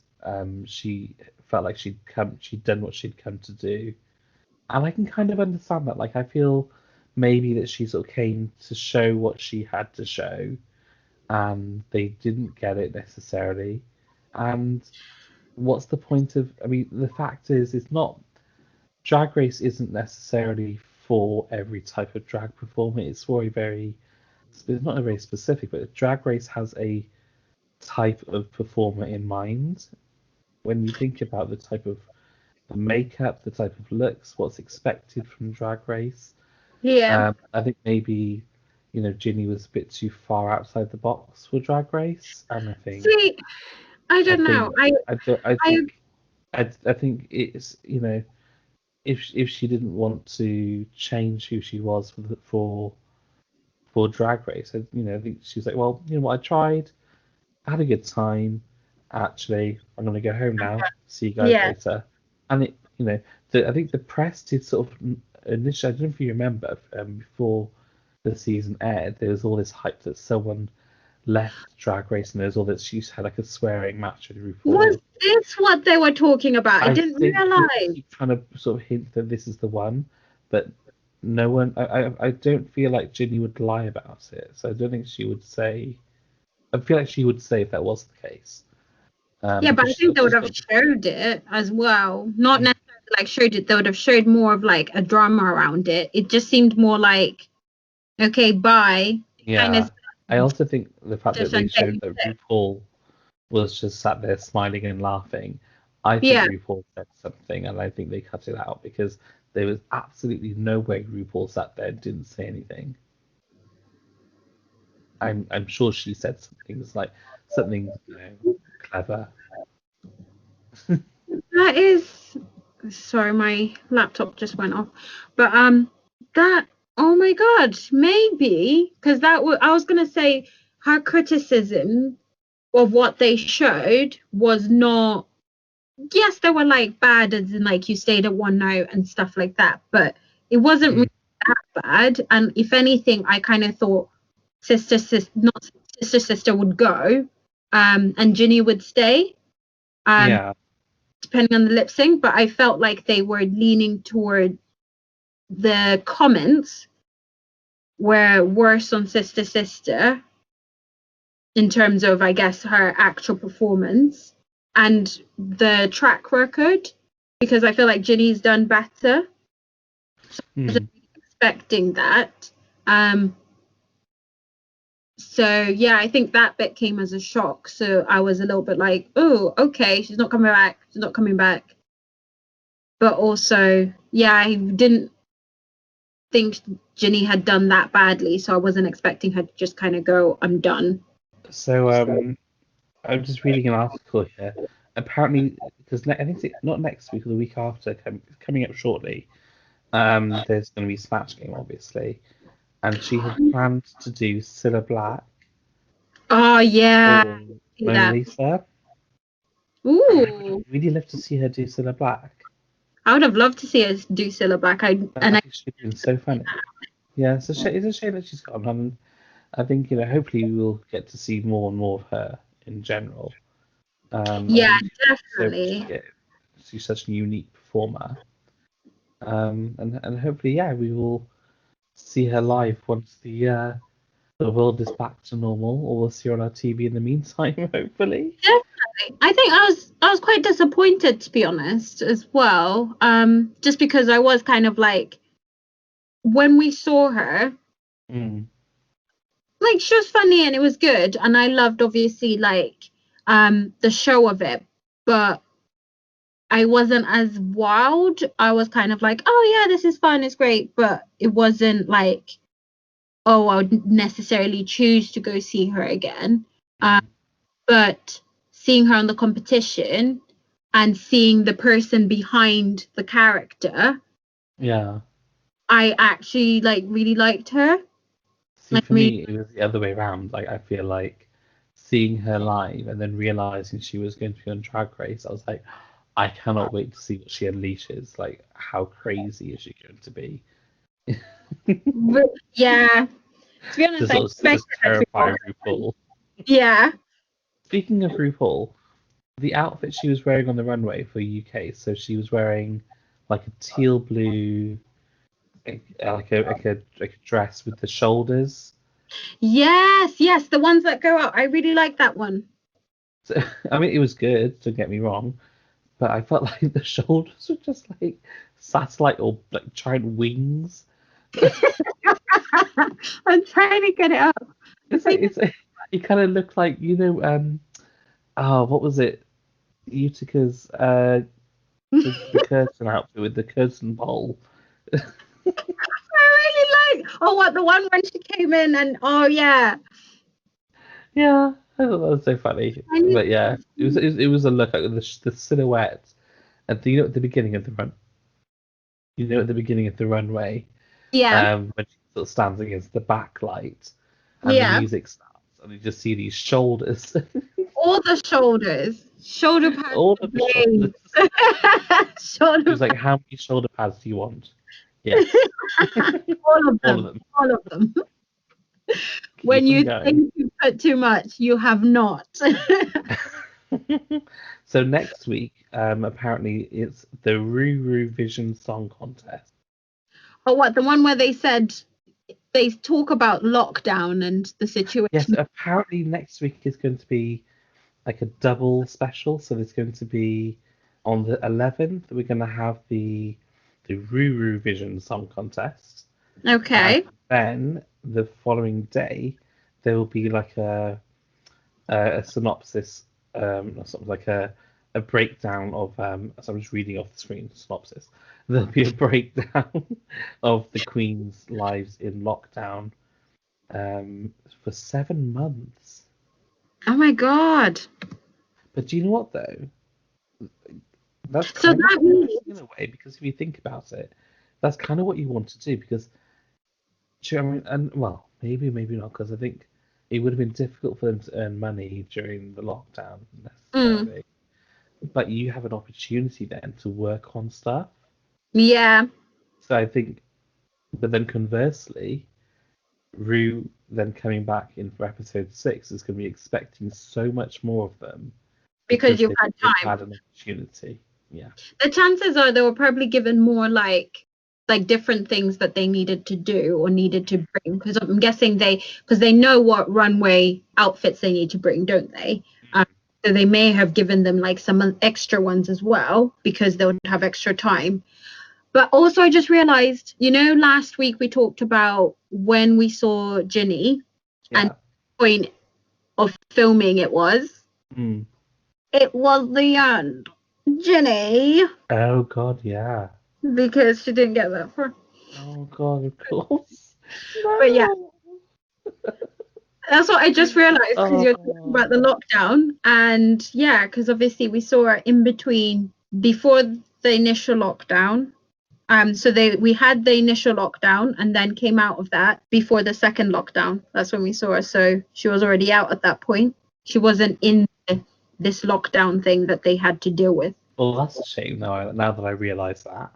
she felt like she'd done what she'd come to do, and I can kind of understand that. Like I feel maybe that she sort of came to show what she had to show, and they didn't get it necessarily, and what's the point of? I mean, the fact is, it's not Drag Race isn't necessarily for every type of drag performer. It's for it's not a very specific, but Drag Race has a type of performer in mind. When you think about the type of the makeup, the type of looks, what's expected from Drag Race, Yeah. I think maybe Ginny was a bit too far outside the box for Drag Race, and See, I I don't know. think I don't, I I think it's if she didn't want to change who she was for Drag Race, I think she was like, well, you know what, I tried, I had a good time. Actually, I'm gonna go home now. See you guys yeah. later. And I think the press did sort of initially. I don't know if you remember before the season aired, there was all this hype that someone left Drag Race, and there was all that she had like a swearing match with Was RuPaul. this what they were talking about? I I didn't think people realize. keep trying to sort of hint that this is the one, but no one. I don't feel like Ginny would lie about it, so I don't think she would say. I feel like she would say if that was the case. Yeah, but I because think they would she's have got showed it as well. Not necessarily like showed it, they would have showed more of like a drama around it. It just seemed more like, okay, bye. Kind yeah. of I also think the fact that just they and take showed it. that RuPaul was just sat there smiling and laughing. I think Yeah. RuPaul said something, and I think they cut it out because there was absolutely no way RuPaul sat there and didn't say anything. I'm sure she said something. It was like something, clever. That is, sorry, my laptop just went off. But that, oh my God, maybe because I was gonna say her criticism of what they showed was not, yes, they were like bad as in like you stayed at one note and stuff like that, but it wasn't Mm. really that bad. And if anything, I kind of thought not sister would go, and Ginny would stay. Um, Yeah. depending on the lip sync, but I felt like they were leaning toward the comments were worse on Sister in terms of, I guess, her actual performance and the track record, because I feel like Ginny's done better. I wasn't Mm. expecting that. So yeah, I think that bit came as a shock. So I was a little bit like, oh, okay, she's not coming back. She's not coming back. But also, yeah, I didn't think Ginny had done that badly, so I wasn't expecting her to just kind of go, I'm done. So I'm just reading an article here. Apparently, because I think it's not next week or the week after, coming up shortly. There's going to be Snatch Game, obviously, and she had planned to do Cilla Black Oh yeah, or see Mona that. Lisa, and I would Ooh, really love to see her do Cilla Black. I would have loved to see us do Cilla Black. I think she'd been so funny. Yeah, it's a shame that she's gone. And I think, hopefully we'll get to see more and more of her in general. I Yeah, think definitely. she's such a unique performer. And hopefully, yeah, we will see her live once the world is back to normal, or we'll see her on our TV in the meantime, hopefully. Definitely. I think I was quite disappointed, to be honest, as well. Just because I was kind of like, when we saw her, Mm. like she was funny and it was good, and I loved obviously like the show of it, but I wasn't as wowed. I was kind of like, oh yeah, this is fun, it's great, but it wasn't like, oh, I would necessarily choose to go see her again. Um, Mm. but seeing her on the competition and seeing the person behind the character, Yeah. I actually like really liked her. See, I for mean, me, it was the other way around. Like, I feel like seeing her live and then realizing she was going to be on Drag Race, I was like, I cannot wait to see what she unleashes. Like, how crazy is she going to be? yeah. To be To honest, I sort of expected just her to terrify go. RuPaul. Yeah. Speaking of RuPaul, the outfit she was wearing on the runway for UK, so she was wearing like a teal blue, like a dress with the shoulders. Yes, yes, the ones that go out. I really like that one. So, I mean, it was good, don't get me wrong, but I felt like the shoulders were just like satellite or like giant wings. I'm trying to get it up. I It's like think it kind of looked like oh, what was it? Utica's the curtain outfit with the curtain pole. I really like. Oh, what the one when she came in and oh yeah. Yeah, I thought that was so funny. I need But yeah, it was a look at the silhouette at at the beginning of the run. At the beginning of the runway, yeah, when she sort of stands against the backlight, and the yeah. music starts, and you just see these shoulders, All the shoulders, shoulder pads, all of the shoulders. blades, She shoulder was like, pads, "How many shoulder pads do you want?" Yes, all of all of them, them. all of them. When Keep them you going. think you put too much, you have not. So next week, apparently it's the Ruru Vision Song Contest. Or what, the one where they said they talk about lockdown and the Yes, situation. apparently next week is going to be like a double special. So there's going to be on the 11th, we're going to have the Ruru Vision Song Contest. And Okay. then the following day, there will be like a synopsis, or something like a breakdown of, so I'm just reading off the screen, synopsis. There'll be a breakdown of the Queen's lives in lockdown for 7 months. Oh my God. But do you know what though? That's So kind of that means, depressing in a way because if you think about it, that's kind of what you want to do because, do you know what I mean? And well, maybe not because I think it would have been difficult for them to earn money during the lockdown mm, necessarily. But you have an opportunity then to work on stuff. yeah, So I think, but then conversely, Rue then coming back in for episode 6 is going to be expecting so much more of them because because you've they, had they've time. had an opportunity. Yeah. The chances are they were probably given more like different things that they needed to do or needed to bring because I'm guessing because they know what runway outfits they need to bring, don't they? Um, so they may have given them like some extra ones as well because they would have extra time. But also, I just realized, last week we talked about when we saw Ginny and Yeah. the point of filming it was. Mm. It was the end. Ginny, Oh God, yeah. because she didn't get that far. Oh God, of course. But yeah, No. that's what I just realized because you're talking Oh. about the lockdown. And yeah, because obviously we saw her in between before the initial lockdown. So we had the initial lockdown and then came out of that before the second lockdown. That's when we saw her. So she was already out at that point. She wasn't in this lockdown thing that they had to deal with. Well, that's a shame now that I realise that.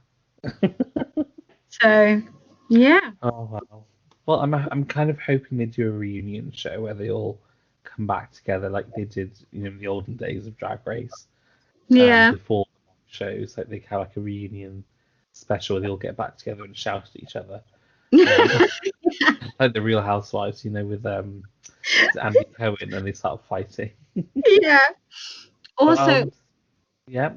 So yeah. Oh well. Well, I'm kind of hoping they do a reunion show where they all come back together like they did, in the olden days of Drag Race. Yeah. Before shows, like they have like a reunion special where they all get back together and shout at each other. Um, like the Real Housewives, with Andy Cohen and they start fighting. Yeah. But Also, yeah.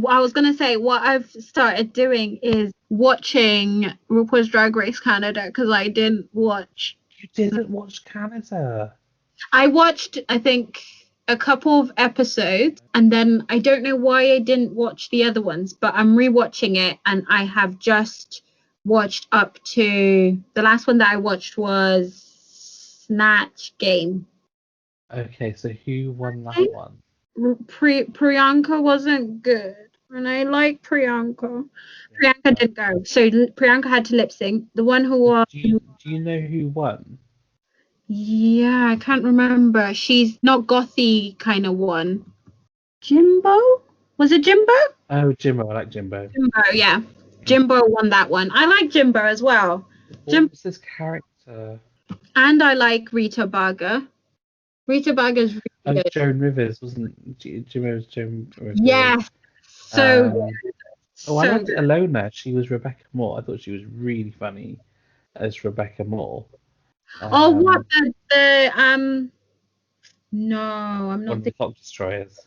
I was gonna say what I've started doing is watching RuPaul's Drag Race Canada because I didn't watch. You didn't watch Canada. I watched, I think, a couple of episodes, and then I don't know why I didn't watch the other ones, but I'm rewatching it, and I have just watched up to the last one that I watched was Snatch Game. Okay, so who won that one? Priyanka wasn't good, and I like Priyanka. Yeah. Priyanka didn't go, so Priyanka had to lip sync. The one who won, Do you know who won? yeah, I can't remember. She's not gothy kind of one. Jimbo? Was it Jimbo? Oh, Jimbo. I like Jimbo. Jimbo, yeah. Jimbo won that one. I like Jimbo as well. What was this character? And I like Rita Baga. Rita Baga's Oh, really good. Joan Rivers wasn't Jimbo's Joan Rivers. Yes. So good. I So liked good. Alona. She was Rebecca Moore. I thought she was really funny as Rebecca Moore. Oh, what the no, I'm One not of the thinking. Clock Destroyers.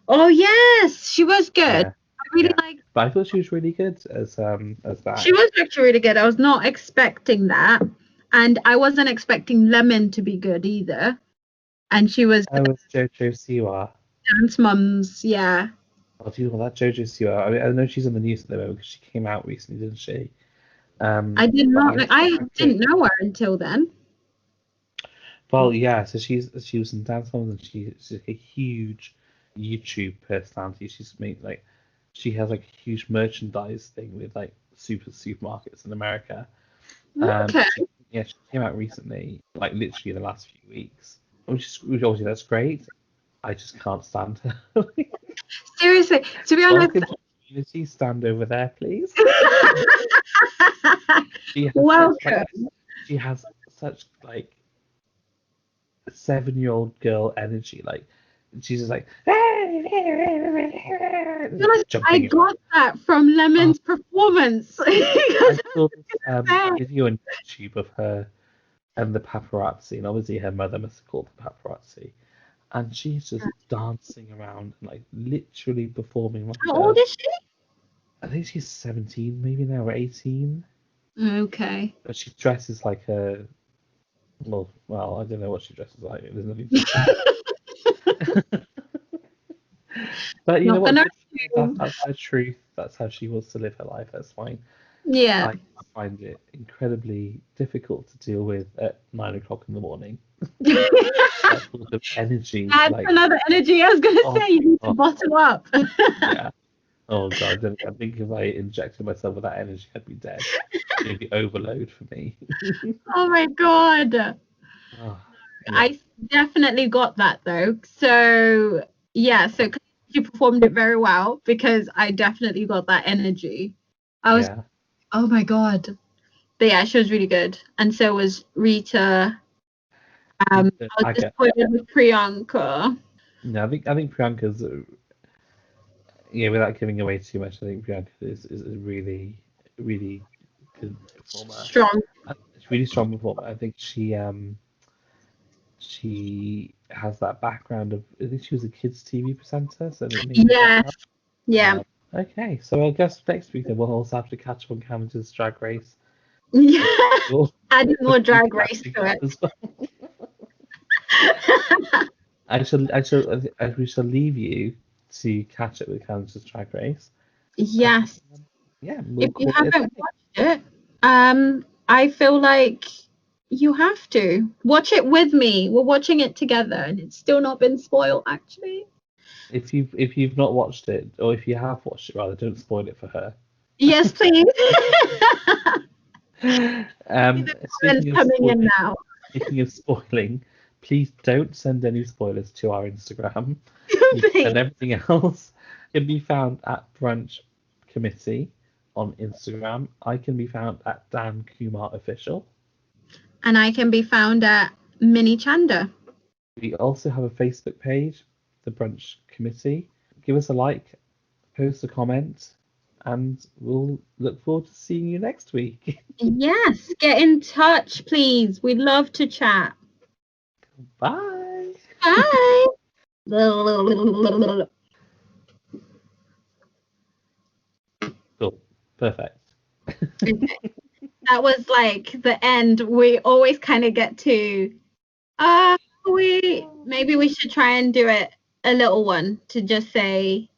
Oh yes, she was good. Yeah, I really yeah. like. But I thought she was really good as that. She was actually really good. I was not expecting that, and I wasn't expecting Lemon to be good either. And she was Oh, it's JoJo Siwa. Dance Mums, yeah. Oh, do you know that JoJo Siwa? I mean, I know she's on the news at the moment because she came out recently, didn't she? I did But not. I didn't know her until then. well, yeah. So she was in Dance Moms and she's like a huge YouTube personality. She's made like she has like a huge merchandise thing with like supermarkets in America. Okay. She came out recently, like literally in the last few weeks, which obviously that's great. I just can't stand her. Seriously, to be honest. Welcome to the community. Stand over there, please. She has Welcome. she has such like 7-year-old girl energy. Like she's just like I got that from Lemon's performance. I saw this video on YouTube of her and the paparazzi, and obviously her mother must have called the paparazzi. and she's just dancing around and like literally performing like How old is she? I think she's 17 maybe now, or 18. Okay. But she dresses like a well, I don't know what she dresses like. There's nothing to say. But you know Not what? gonna Good for her. That's her truth. That's how she wants to live her life. That's fine. Yeah. I find it incredibly difficult to deal with at 9 o'clock in the morning. That's That sort of energy, like, another energy I was gonna oh, say. You need to oh, bottle up. yeah. Oh God, then I think if I injected myself with that energy, I'd be dead. It'd be overload for me. Oh my God. Oh, yeah, I definitely got that though. So yeah, so she performed it very well because I definitely got that energy. I was, yeah. oh my God. But yeah, she was really good. And so was Rita. I was I get. disappointed with Priyanka. No, I think Priyanka's. Yeah, without giving away too much, I think Priyanka is a really, really good performer. Strong. She's really strong performer. I think she has that background of. I think she was a kids' TV presenter, so maybe that Yes. helps. Yeah. Okay, so I guess next week then we'll also have to catch up on Canada's Drag Race. Yeah. We'll Adding more be drag race catching to up it. as well. We shall leave you to catch up with Canada's Drag Race. Yes. Yeah, If we'll you call it a haven't day. watched it, I feel like you have to watch it with me. We're watching it together, and it's still not been spoiled, actually. If you've not watched it, or if you have watched it rather, don't spoil it for her. Yes, please. The comments Speaking of coming in spoiling, now. please don't send any spoilers to our Instagram. Please. And everything else can be found at Brunch Committee on Instagram. I can be found at Dan Kumar Official. And I can be found at Mini Chanda. We also have a Facebook page, the Brunch Committee. Give us a like, post a comment, and we'll look forward to seeing you next week. Yes, get in touch, please. We'd love to chat. Bye. Bye. Cool. Perfect. That was like the end. We always kind of get to, maybe we should try and do it a little one to just say